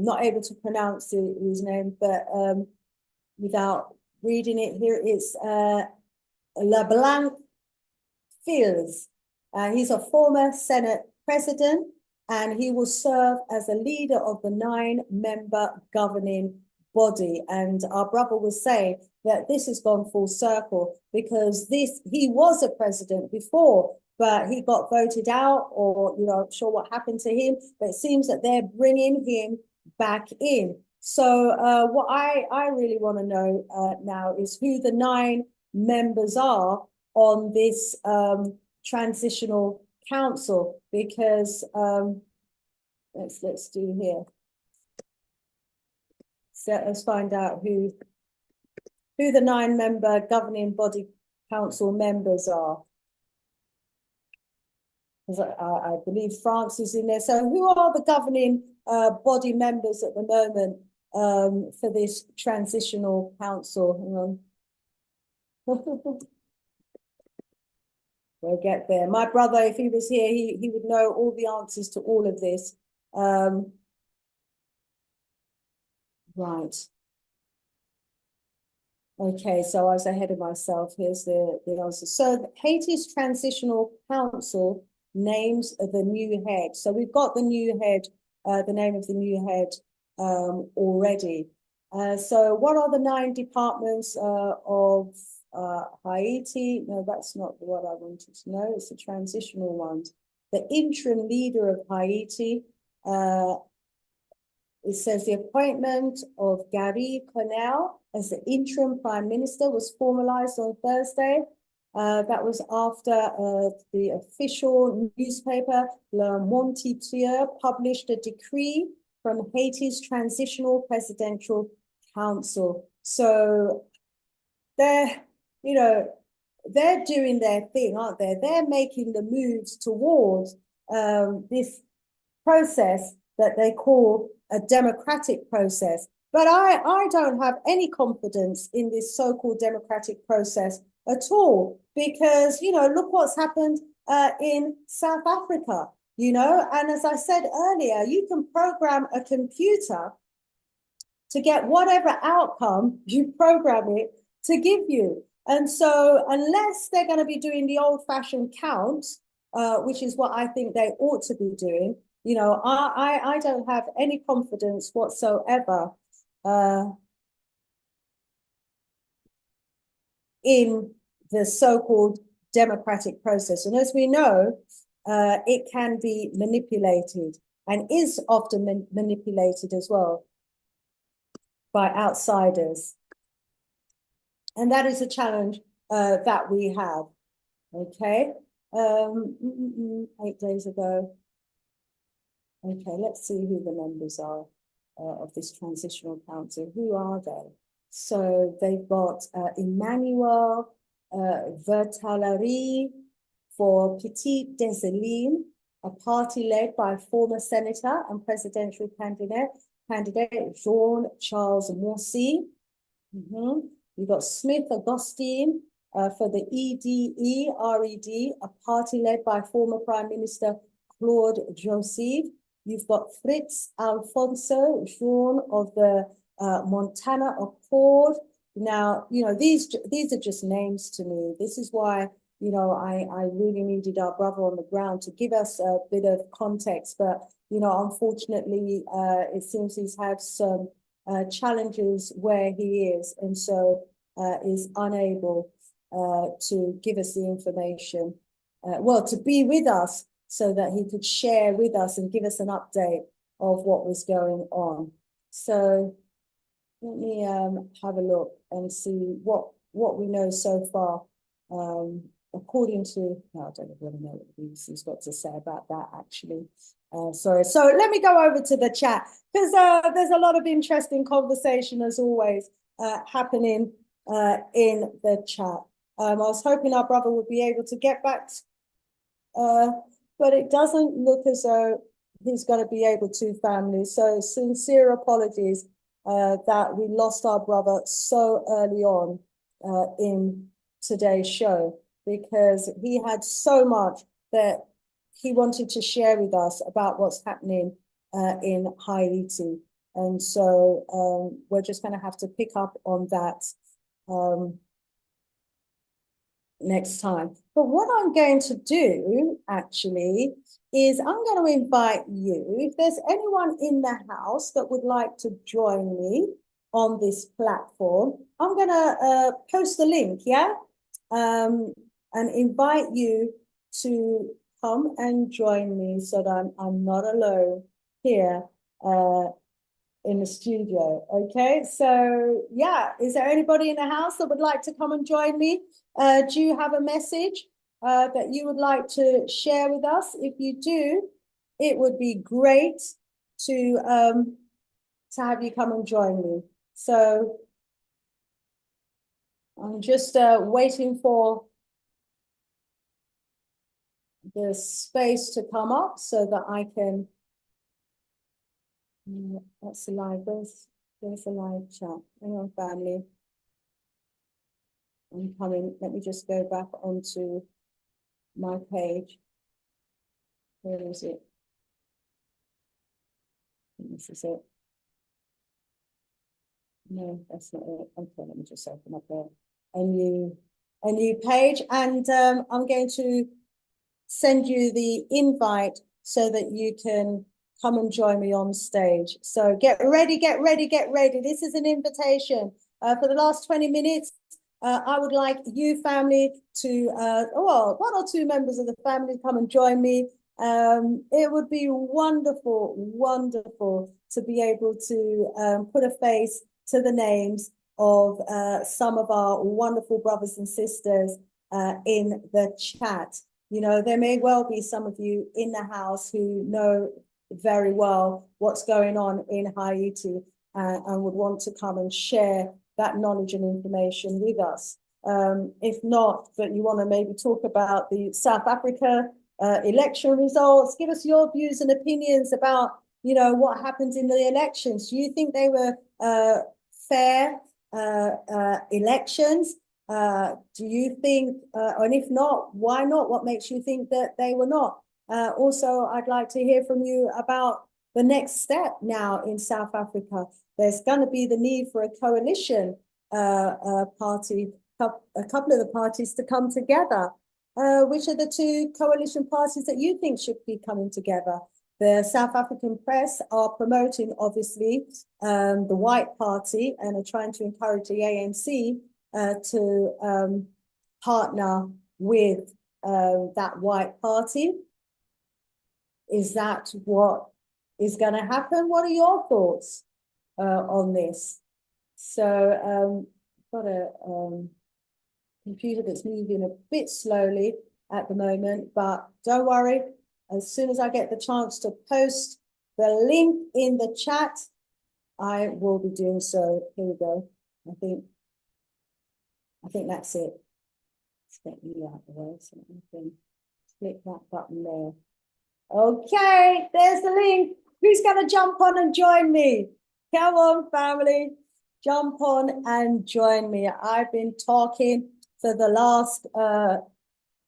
not able to pronounce his name, but without reading it, here it's LeBlanc Fils. He's a former Senate president, and he will serve as a leader of the 9-member governing body. And our brother was saying that this has gone full circle, because he was a president before, but he got voted out, or, you know, I'm sure what happened to him, but it seems that they're bringing him back in. So what I really want to know now is who the 9 members are on this transitional council, because let's do here. So let's find out who the 9-member governing body council members are. Because I believe France is in there. So who are the governing body members at the moment for this transitional council? We'll get there. My brother, if he was here, he would know all the answers to all of this. Right. Okay, so I was ahead of myself. Here's the answer. So Haiti's Transitional Council names the new head. So we've got the new head, the name of the new head already. So what are the 9 departments of Haiti? No, that's not what I wanted to know. It's the transitional ones. The interim leader of Haiti. It says the appointment of Gary Connell as the interim prime minister was formalized on Thursday. That was after the official newspaper, Le Moniteur, published a decree from Haiti's Transitional Presidential Council. So they're, you know, they're doing their thing, aren't they? They're making the moves towards this process that they call a democratic process. But I don't have any confidence in this so-called democratic process at all, because, look what's happened in South Africa, and as I said earlier, you can program a computer to get whatever outcome you program it to give you. And so unless they're going to be doing the old-fashioned count, which is what I think they ought to be doing, I don't have any confidence whatsoever in the so-called democratic process. And as we know, it can be manipulated and is often manipulated as well by outsiders. And that is a challenge that we have. Okay. 8 days ago. Okay, let's see who the members are of this transitional council. Who are they? So they've got Emmanuel Vertalari for Petit Deseline, a party led by former senator and presidential candidate Jean-Charles Morsi. You've got Smith Augustine for the EDE-RED, a party led by former Prime Minister Claude Joseph. You've got Fritz Alfonso Jean of the Montana Accord. Now, these are just names to me. This is why, I really needed our brother on the ground to give us a bit of context. But, unfortunately, it seems he's had some challenges where he is, and so is unable to give us the information, to be with us so that he could share with us and give us an update of what was going on. So let me have a look and see what we know so far. According to, no, I don't really know what the BBC's got to say about that, actually. Sorry. So let me go over to the chat, because there's a lot of interesting conversation, as always, happening in the chat. I was hoping our brother would be able to get back, but it doesn't look as though he's going to be able to, family. So sincere apologies that we lost our brother so early on in today's show, because he had so much that he wanted to share with us about what's happening in Haiti. And so we're just going to have to pick up on that next time. But what I'm going to do, actually, is I'm going to invite you, if there's anyone in the house that would like to join me on this platform, I'm going to post the link, yeah? And invite you to come and join me so that I'm not alone here in the studio. Okay, so yeah, is there anybody in the house that would like to come and join me? Do you have a message that you would like to share with us? If you do, it would be great to have you come and join me. So I'm just waiting for the space to come up so that I can. That's a live. There's a live chat. Hang on, family. I'm coming. Let me just go back onto my page. Where is it? This is it. No, that's not it. Okay, let me just open up a new page, and I'm going to send you the invite so that you can come and join me on stage. So get ready, get ready, get ready. This is an invitation. For the last 20 minutes, I would like you, family, to, well, 1 or 2 members of the family come and join me. It would be wonderful, wonderful to be able to put a face to the names of some of our wonderful brothers and sisters in the chat. You know, there may well be some of you in the house who know very well what's going on in Haiti and would want to come and share that knowledge and information with us. If not, but you want to maybe talk about the South Africa election results, give us your views and opinions about, you know, what happened in the elections. Do you think they were fair elections? Do you think, and if not, why not? What makes you think that they were not? Also, I'd like to hear from you about the next step now in South Africa. There's going to be the need for a coalition party, a couple of the parties to come together. Which are the two coalition parties that you think should be coming together? The South African press are promoting, obviously, the White Party and are trying to encourage the ANC to partner with that White Party. Is that what is going to happen? What are your thoughts on this? So, got a computer that's moving a bit slowly at the moment, but don't worry. As soon as I get the chance to post the link in the chat, I will be doing so. Here we go. I think that's it. Let's get you out of the way so I can click that button there. Okay, there's the link. Who's going to jump on and join me? Come on, family. Jump on and join me. I've been talking for the last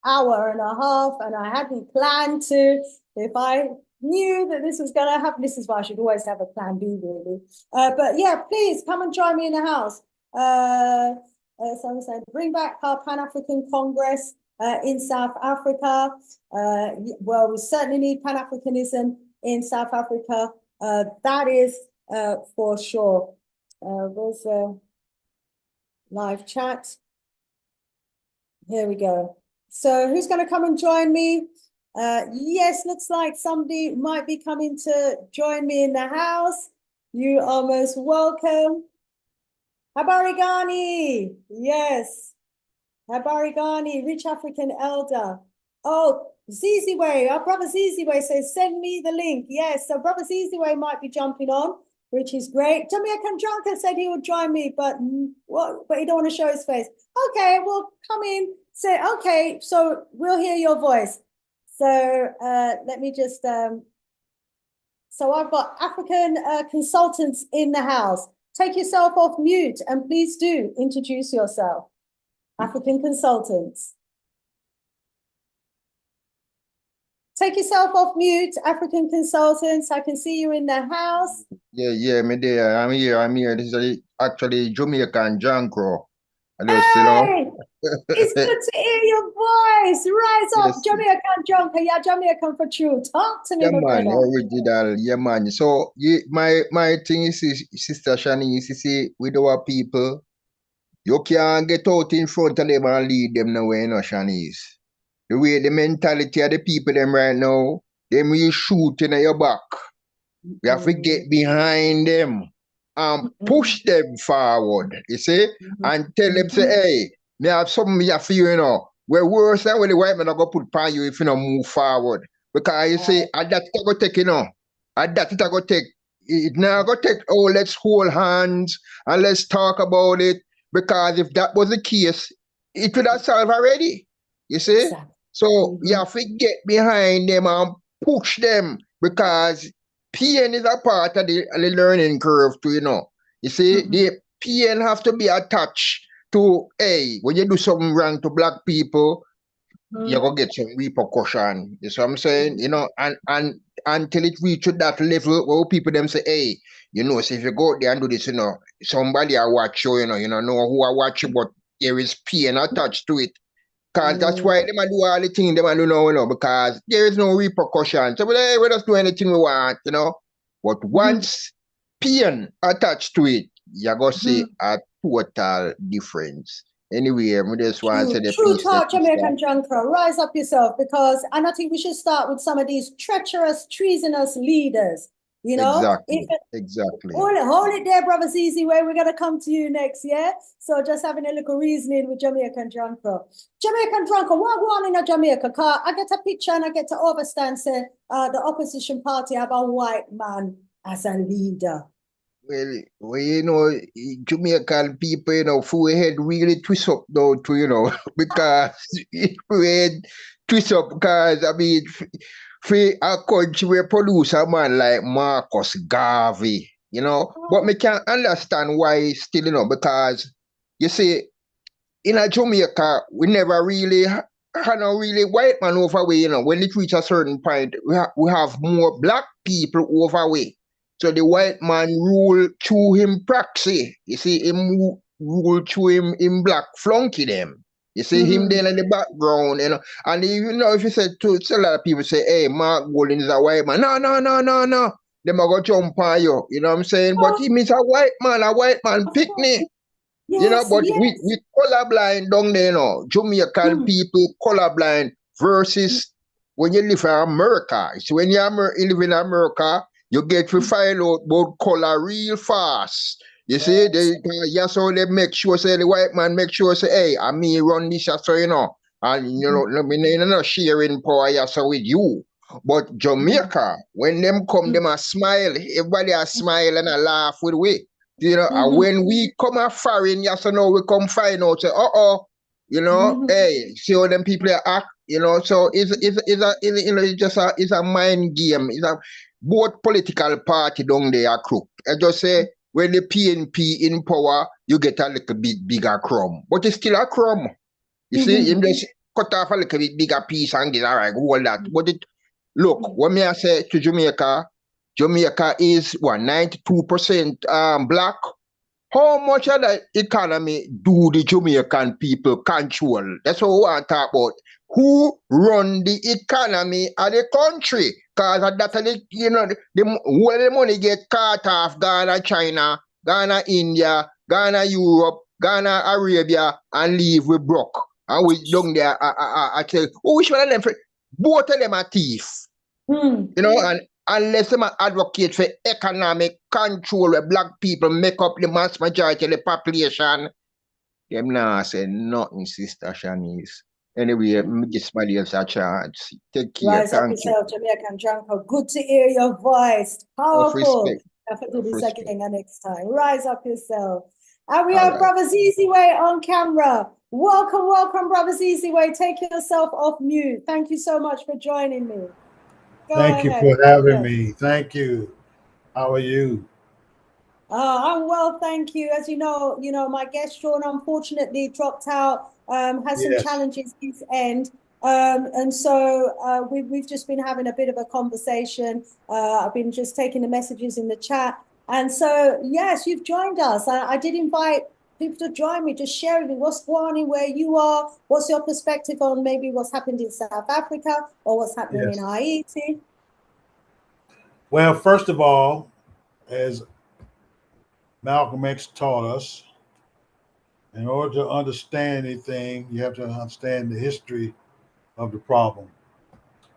hour and a half, and I hadn't planned to. If I knew that this was going to happen, this is why I should always have a plan B, really. But yeah, please come and join me in the house. Someone said, bring back our Pan-African Congress in South Africa. Well, we certainly need Pan-Africanism in South Africa. That is for sure. There's a live chat. Here we go. So who's going to come and join me? Yes, looks like somebody might be coming to join me in the house. You are most welcome. Habarigani, yes. Habarigani, rich African elder. Oh, Ziziwe, our brother Ziziwe says, send me the link. Yes, so brother Ziziwe might be jumping on, which is great. Jamaican Drunker said he would join me, but he don't want to show his face. Okay, well, come in. Say, okay, so we'll hear your voice. So let me just, so I've got African consultants in the house. Take yourself off mute and please do introduce yourself. African consultants. Take yourself off mute, African consultants. I can see you in the house. Yeah, me there. I'm here. This is actually Jamaican Jankro. Hey, it's good to hear your voice. Rise up, yes. Jamaican Junker. Yeah, Jamaican for true. Talk to me, my man, brother. Original. Yeah, man. So my thing is, Sister Shani, is to say, with our people, you can't get out in front of them and lead them nowhere, you know, Shanice. The way the mentality of the people them right now, them will shoot in your back. We have to get behind them and push them forward, you see, and tell them, say, hey, me have something you feel, you know, we're worse than when the white man are going to put on you if you don't move forward. Because you see, at that it going to take, you know, at that it going to take, it now going to take, oh, let's hold hands and let's talk about it. Because if that was the case, it would have solved already, you see. Exactly. So you have to get behind them and push them, because pain is a part of the learning curve too, you know. You see, the pain have to be attached to, hey, when you do something wrong to black people, you're going to get some repercussion. You see what I'm saying? You know, and until it reaches that level where people them say, hey, you know, so if you go out there and do this, you know, somebody will watch you, you know who are watching, but there is pain attached to it. Because that's why they might do all the things they might do now, you know, because there is no repercussion. So hey, we just do anything we want, you know. But once pain attached to it, you're going to see a total difference. Anyway, we just want to say the true talk, Jamaican Junker. Rise up yourself, because I think we should start with some of these treacherous, treasonous leaders. You know, Exactly. Exactly. hold it there, brother Easy Way. We're gonna come to you next, yeah. So just having a little reasoning with Jamaican Drunker. Jamaican Drunker, what go on in a Jamaica? Cause I get a picture and I get to overstand say the opposition party have a white man as a leader. Well, you know, Jamaican people, you know, forehead really twist up though, too, you know, because forehead twist up because I mean, for a country we produce a man like Marcus Garvey, you know, but me can't understand why still, you know, because you see, in a Jamaica, we never really had a really white man overweight, you know. When it reach a certain point, we have more black people overweight. So the white man rule through him proxy. You see, him rule through him black flunky them. You see him there in the background, you know. And you know, if you say to a lot of people say, hey, Mark Golden is a white man. No, no, no, no, no. Them are gonna jump on you. You know what I'm saying? But he means a white man pick me. You know, Yes, but yes. we colorblind down there, you know. Jamaican people colorblind versus when you live in America. So when you live in America, you get to find out about color real fast. You see, so they make sure, say the white man make sure, say, hey, I me run this, so you know, and you know, let me not sharing power, so with you. But Jamaica, when them come, them a smile, everybody a smile and a laugh with we. You know, and when we come a foreign, yes, so now we come find out, say, you know, hey, see how them people act, you know, so it's just it's a mind game. It's a both political party down there are crook. I just say when the PNP in power, you get a little bit bigger crumb, but it's still a crumb. You see, you just cut off a little bit bigger piece and get all right, all that. But it look, what me I say to Jamaica, Jamaica is what 92% black. How much of the economy do the Jamaican people control? That's what we want to talk about. Who run the economy of the country? Because that's you know, where the money get cut off Ghana, China, Ghana, India, Ghana, Europe, Ghana, Arabia, and leave we broke. And we down there, I tell, which one of them? Both of them are thief. You know, and unless them advocate for economic control where black people make up the mass majority of the population, them nah say nothing, Sister Shanice. Anyway, me give somebody else a chance. Take care. Rise up Thank you. yourself, Jamaican Drunker. Good to hear your voice. Of Powerful. respect. I have to do Of this respect. again next time. Rise up yourself. And we All have right. Brother Easy Way on camera. Welcome, welcome, Brother Easy Way. Take yourself off mute. Thank you so much for joining me. Go Thank you ahead. for having me. Thank you. How are you? I'm well, thank you. As you know, my guest Sean unfortunately dropped out, has some Yes. challenges his end. And so we've just been having a bit of a conversation. I've been just taking the messages in the chat. And so, yes, you've joined us. I did invite people to join me, just share with me what's going on where you are, what's your perspective on maybe what's happened in South Africa or what's happening in Haiti. Well, first of all, as Malcolm X taught us, in order to understand anything, you have to understand the history of the problem.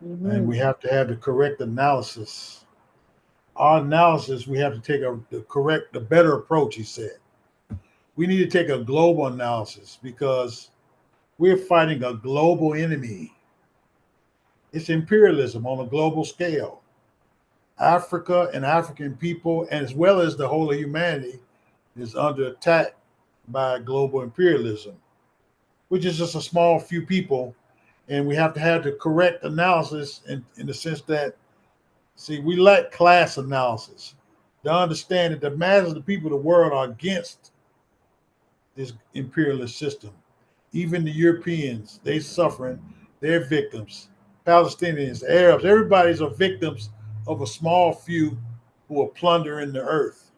And we have to have the correct analysis. Our analysis, we have to take the better approach, he said. We need to take a global analysis because we're fighting a global enemy. It's imperialism on a global scale. Africa and African people, as well as the whole of humanity, is under attack by global imperialism, which is just a small few people. And we have to have the correct analysis in the sense that, see, we lack class analysis to understand that the masses of the people of the world are against this imperialist system. Even the Europeans, they suffering, they're victims. Palestinians, Arabs, everybody's are victims of a small few who are plundering the earth.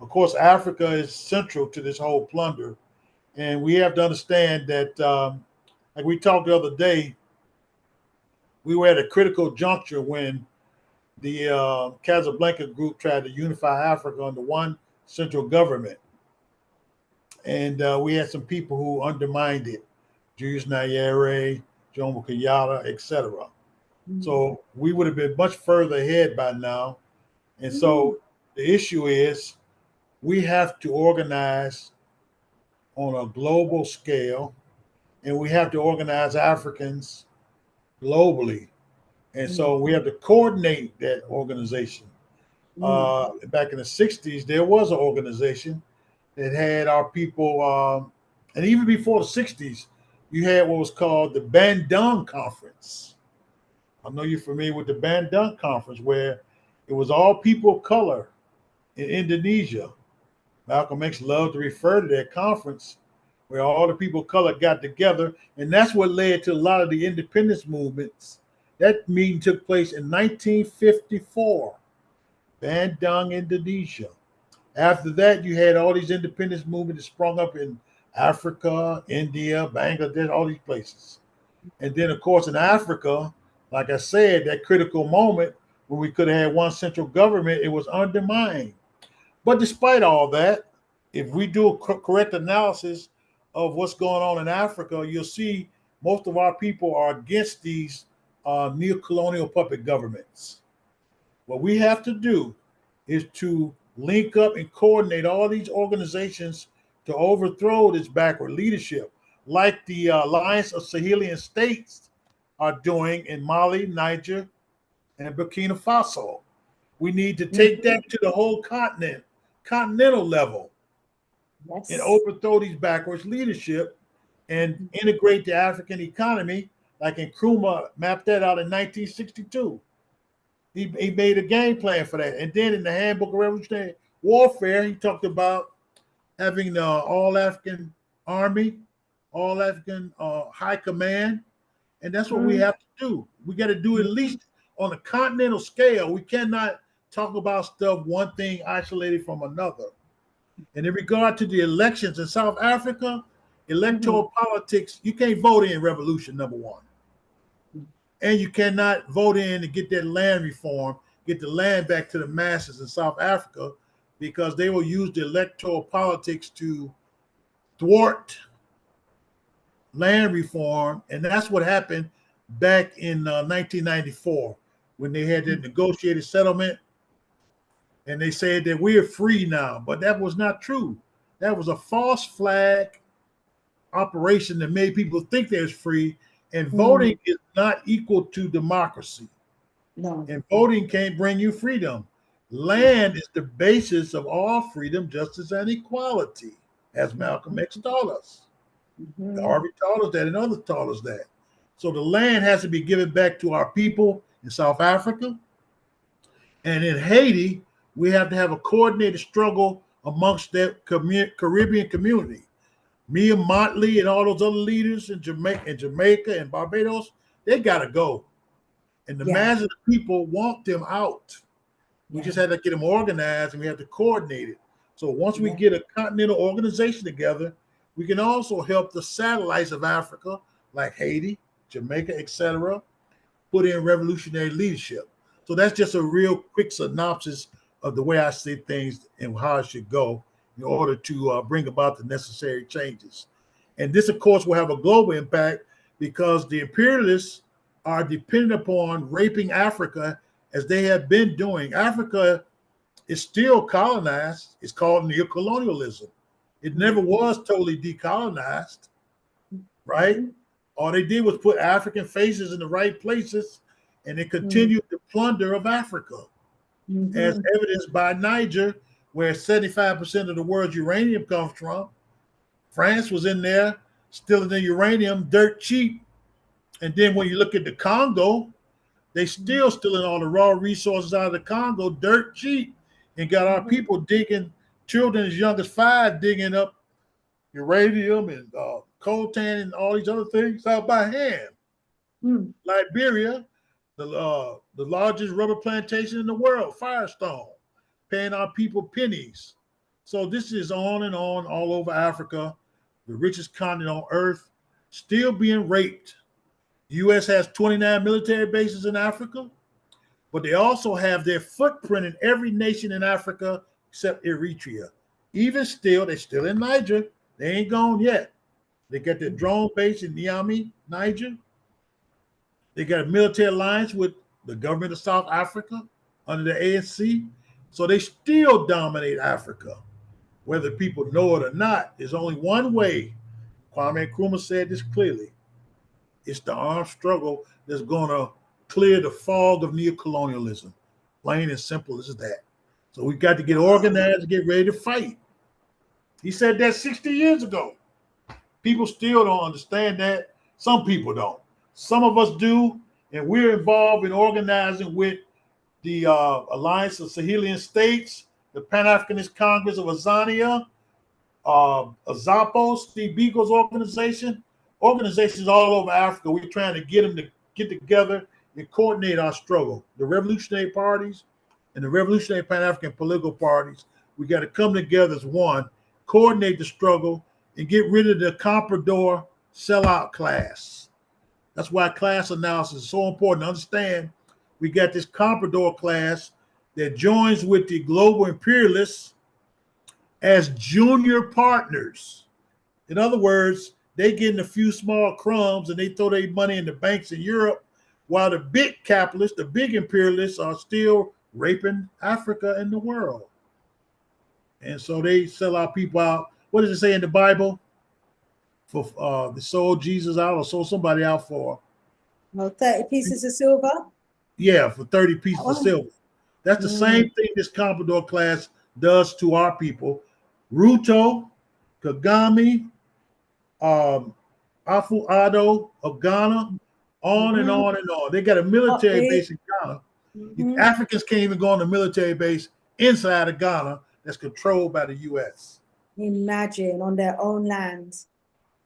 Of course, Africa is central to this whole plunder. And we have to understand that, like we talked the other day, we were at a critical juncture when the Casablanca group tried to unify Africa under one central government. And we had some people who undermined it, Julius Nyerere, Jomo Kenyatta, etc. So we would have been much further ahead by now. And so the issue is we have to organize on a global scale, and we have to organize Africans globally. And so we have to coordinate that organization. Back in the 60s, there was an organization that had our people, and even before the 60s, you had what was called the Bandung Conference. I know you're familiar with the Bandung Conference, where it was all people of color in Indonesia. Malcolm X loved to refer to that conference where all the people of color got together, and that's what led to a lot of the independence movements. That meeting took place in 1954, Bandung, Indonesia. After that, you had all these independence movements that sprung up in Africa, India, Bangladesh, all these places. And then, of course, in Africa, like I said, that critical moment when we could have had one central government, it was undermined. But despite all that, if we do a correct analysis of what's going on in Africa, you'll see most of our people are against these neocolonial puppet governments. What we have to do is to link up and coordinate all these organizations to overthrow this backward leadership, like the Alliance of Sahelian States are doing in Mali, Niger, and Burkina Faso. We need to take that to the whole continental level, and overthrow these backwards leadership and integrate the African economy, like Nkrumah mapped that out in 1962. He made a game plan for that. And then in the Handbook of Revolutionary Warfare, he talked about having the all-African army, all-African high command. And that's what we have to do. We got to do it at least on a continental scale. We cannot talk about stuff, one thing isolated from another. And in regard to the elections in South Africa, electoral politics, you can't vote in revolution, number one. And you cannot vote in to get that land reform, get the land back to the masses in South Africa, because they will use the electoral politics to thwart land reform. And that's what happened back in 1994 when they had that negotiated settlement. And they said that we are free now, but that was not true. That was a false flag operation that made people think they're free. And voting is not equal to democracy. No. And voting can't bring you freedom. Land is the basis of all freedom, justice, and equality, as Malcolm X taught us. Harvey taught us that, and others taught us that. So the land has to be given back to our people in South Africa. And in Haiti, we have to have a coordinated struggle amongst that Caribbean community. Mia Motley and all those other leaders in Jamaica and Barbados, they got to go. And the mass of the people want them out. We just had to get them organized, and we have to coordinate it. So once we get a continental organization together, we can also help the satellites of Africa, like Haiti, Jamaica, etc., put in revolutionary leadership. So that's just a real quick synopsis of the way I see things and how it should go in order to bring about the necessary changes. And this, of course, will have a global impact because the imperialists are dependent upon raping Africa as they have been doing. Africa is still colonized. It's called neocolonialism. It never was totally decolonized, right? All they did was put African faces in the right places, and they continued the plunder of Africa, as evidenced by Niger, where 75% of the world's uranium comes from. France was in there stealing the uranium dirt cheap. And then when you look at the Congo, they still stealing all the raw resources out of the Congo dirt cheap, and got our people digging, children as young as 5 digging up uranium and coltan and all these other things out by hand. Liberia, the largest rubber plantation in the world, Firestone, paying our people pennies. So this is on and on all over Africa, the richest continent on earth, still being raped. The U.S. has 29 military bases in Africa, but they also have their footprint in every nation in Africa except Eritrea. Even still, they're still in Niger. They ain't gone yet. They got their drone base in Niamey, Niger. They got a military alliance with the government of South Africa under the ANC. So they still dominate Africa, whether people know it or not. There's only one way. Kwame Nkrumah said this clearly. It's the armed struggle that's going to clear the fog of neocolonialism. Plain and simple as that. So we got to get organized and get ready to fight. He said that 60 years ago. People still don't understand that. Some people don't. Some of us do, and we're involved in organizing with the Alliance of Sahelian States, the Pan-Africanist Congress of Azania, AZAPO, Steve Biko's organization, organizations all over Africa. We're trying to get them to get together and coordinate our struggle. The revolutionary parties and the revolutionary Pan-African political parties, we got to come together as one, coordinate the struggle, and get rid of the comprador sellout class. That's why class analysis is so important to understand. We got this comprador class that joins with the global imperialists as junior partners. In other words, they getting a few small crumbs and they throw their money in the banks in Europe, while the big capitalists, the big imperialists are still raping Africa and the world. And so they sell our people out. What does it say in the Bible? For they sold Jesus out or sold somebody out for 30 pieces of silver. Yeah, for 30 pieces of silver. That's the same thing this comprador class does to our people. Ruto, Kagame, Afu Ado of Ghana, on and on and on. They got a military base in Ghana. Africans can't even go on a military base inside of Ghana that's controlled by the U.S. Imagine, on their own land.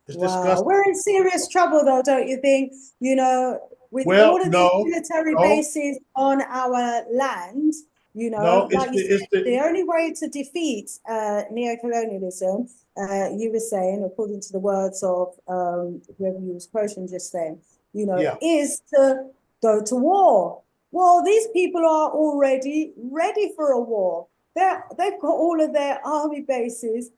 It's Wow. disgusting. We're in serious trouble, though, don't you think? You know, with all of these military bases on our land, you know, like you said, the only way to defeat neocolonialism, you were saying, according to the words of whoever you was quoting just then, you know, is to go to war. Well, these people are already ready for a war. They've got all of their army bases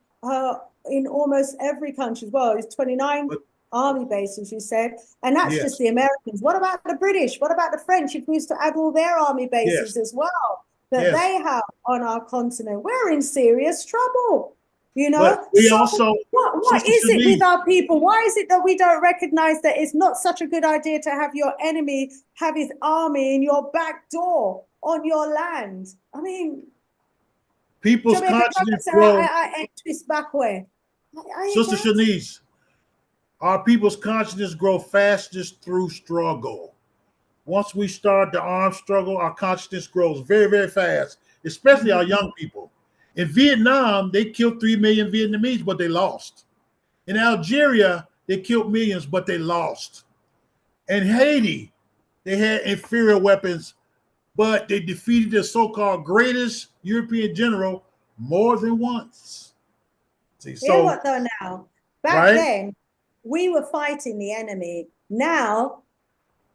in almost every country. Well, it's 29 army bases, you said, and that's just the Americans. What about the British? What about the French? If we used to add all their army bases as well that they have on our continent, we're in serious trouble. You know, but we also what is it with our people? Why is it that we don't recognize that it's not such a good idea to have your enemy have his army in your back door on your land? I mean, people's consciousness grow. Sister Shanice, our people's consciousness grow fastest through struggle. Once we start the armed struggle, our consciousness grows very, very fast, especially our young people. In Vietnam, they killed 3 million Vietnamese, but they lost. In Algeria, they killed millions, but they lost. In Haiti, they had inferior weapons, but they defeated the so-called greatest European general more than once. See, so what though now? Back then, we were fighting the enemy. Now,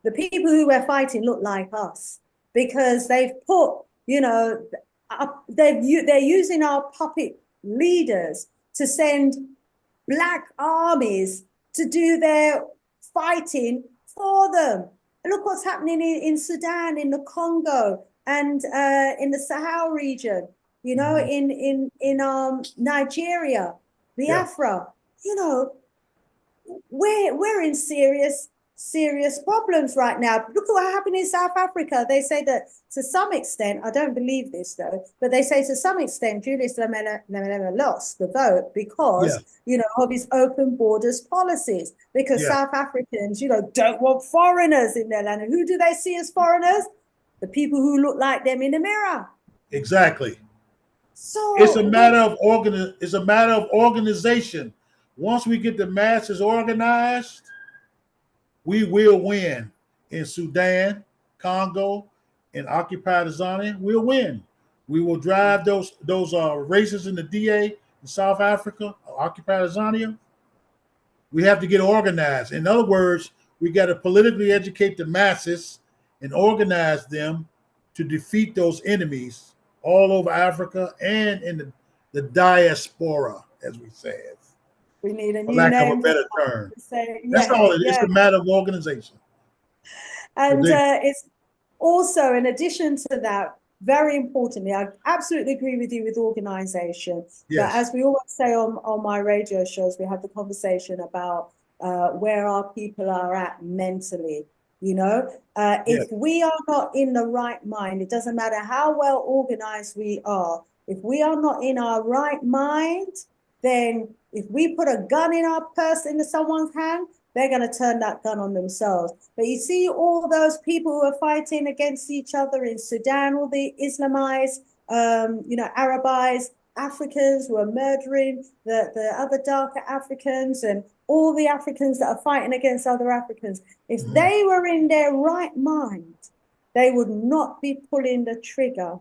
the people who we're fighting look like us because they've put, you know, they're using our puppet leaders to send black armies to do their fighting for them. Look what's happening in Sudan, in the Congo, and in the Sahel region. You know, in Nigeria, Biafra. You know, we're in serious problems right now. Look at what happened in South Africa. They say that to some extent, I don't believe this though, but they say to some extent, Julius Malema lost the vote because, you know, of his open borders policies, because South Africans, you know, don't want foreigners in their land. And who do they see as foreigners? The people who look like them in the mirror. Exactly. So it's a matter of organization. Once we get the masses organized, we will win in Sudan, Congo, and occupied Azania. We'll win. We will drive those races in the DA in South Africa, occupied Azania. We have to get organized. In other words, we got to politically educate the masses and organize them to defeat those enemies all over Africa and in the diaspora, as we say it. We need a new lack name of a better term. That's all it is. It's a matter of organization. And it's also, in addition to that, very importantly, I absolutely agree with you with organization. Yes. But as we always say on my radio shows, we have the conversation about where our people are at mentally. You know, if we are not in the right mind, it doesn't matter how well organized we are. If we are not in our right mind, then if we put a gun in our purse into someone's hand, they're going to turn that gun on themselves. But you see all those people who are fighting against each other in Sudan, all the Islamized, you know, Arabized Africans who are murdering the other darker Africans, and all the Africans that are fighting against other Africans. If they were in their right mind, they would not be pulling the trigger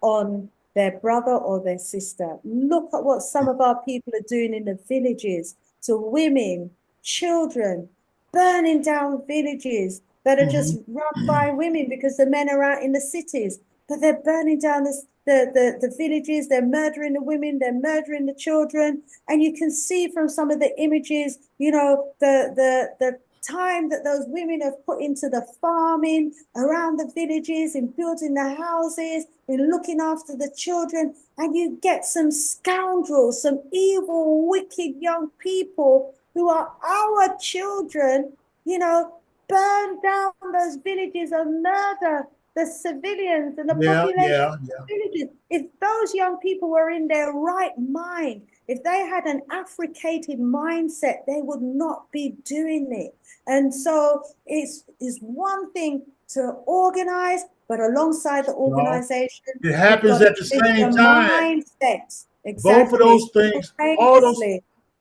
on their brother or their sister. Look at what some of our people are doing in the villages to women, children, burning down villages that are just run by women because the men are out in the cities. But they're burning down the villages, they're murdering the women, they're murdering the children. And you can see from some of the images, you know, the time that those women have put into the farming around the villages, in building the houses, in looking after the children, and you get some scoundrels, some evil, wicked young people who are our children, you know, burn down those villages and murder the civilians and the population of the villages. If those young people were in their right mind, if they had an Africated mindset, they would not be doing it. And so it's one thing to organize, but alongside the organization, it happens at the same time. Mindset. Exactly. Both of those things,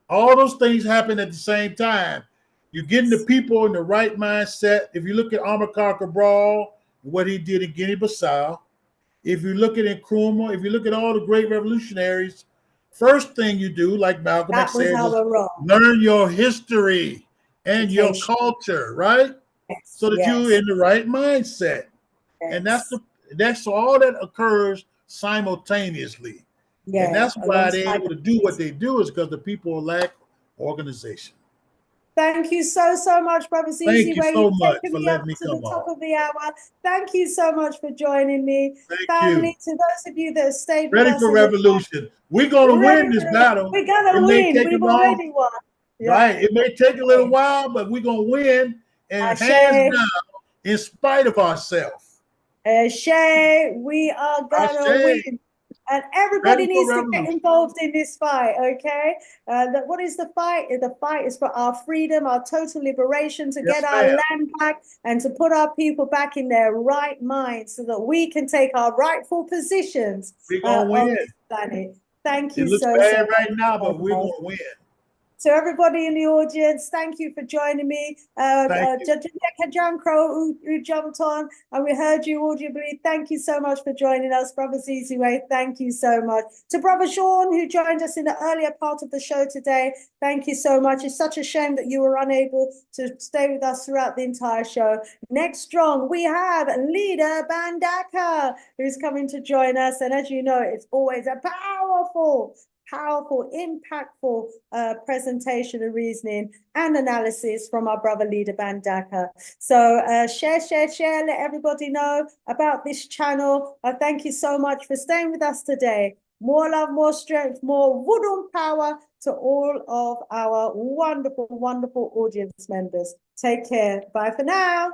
all those things happen at the same time. You're getting the people in the right mindset. If you look at Amilcar Cabral, what he did in Guinea-Bissau, if you look at Nkrumah, if you look at all the great revolutionaries, first thing you do, like Malcolm X said, is learn your history and your culture, right? So that you're in the right mindset. And that's all that occurs simultaneously. And that's why they're able to do what they do, is because the people lack organization. Thank you so much, Brother Zizi. Thank you so much for letting me come to the top of the hour. Thank you so much for joining me. Family, to those of you that have stayed with us. Ready for revolution. We're going to win this battle. We're going to win. We've already won. Right. It may take a little while, but we're going to win. And hands down, in spite of ourselves. We are going to win. And everybody needs to get involved in this fight, okay? What is the fight? The fight is for our freedom, our total liberation, to get our land back and to put our people back in their right mind so that we can take our rightful positions on this planet. Thank you so much. It looks bad right now, but we're going to win. So everybody in the audience, thank you for joining me. Jankro, who jumped on, and we heard you audibly. Thank you so much for joining us. Brother Ziziwe, thank you so much. To Brother Sean, who joined us in the earlier part of the show today, thank you so much. It's such a shame that you were unable to stay with us throughout the entire show. Next strong, we have Leader Bandaka, who's coming to join us. And as you know, it's always a powerful, impactful presentation and reasoning and analysis from our brother Leader Bandaka. So share, let everybody know about this channel. Thank you so much for staying with us today. More love, more strength, more Wudum power to all of our wonderful, wonderful audience members. Take care. Bye for now.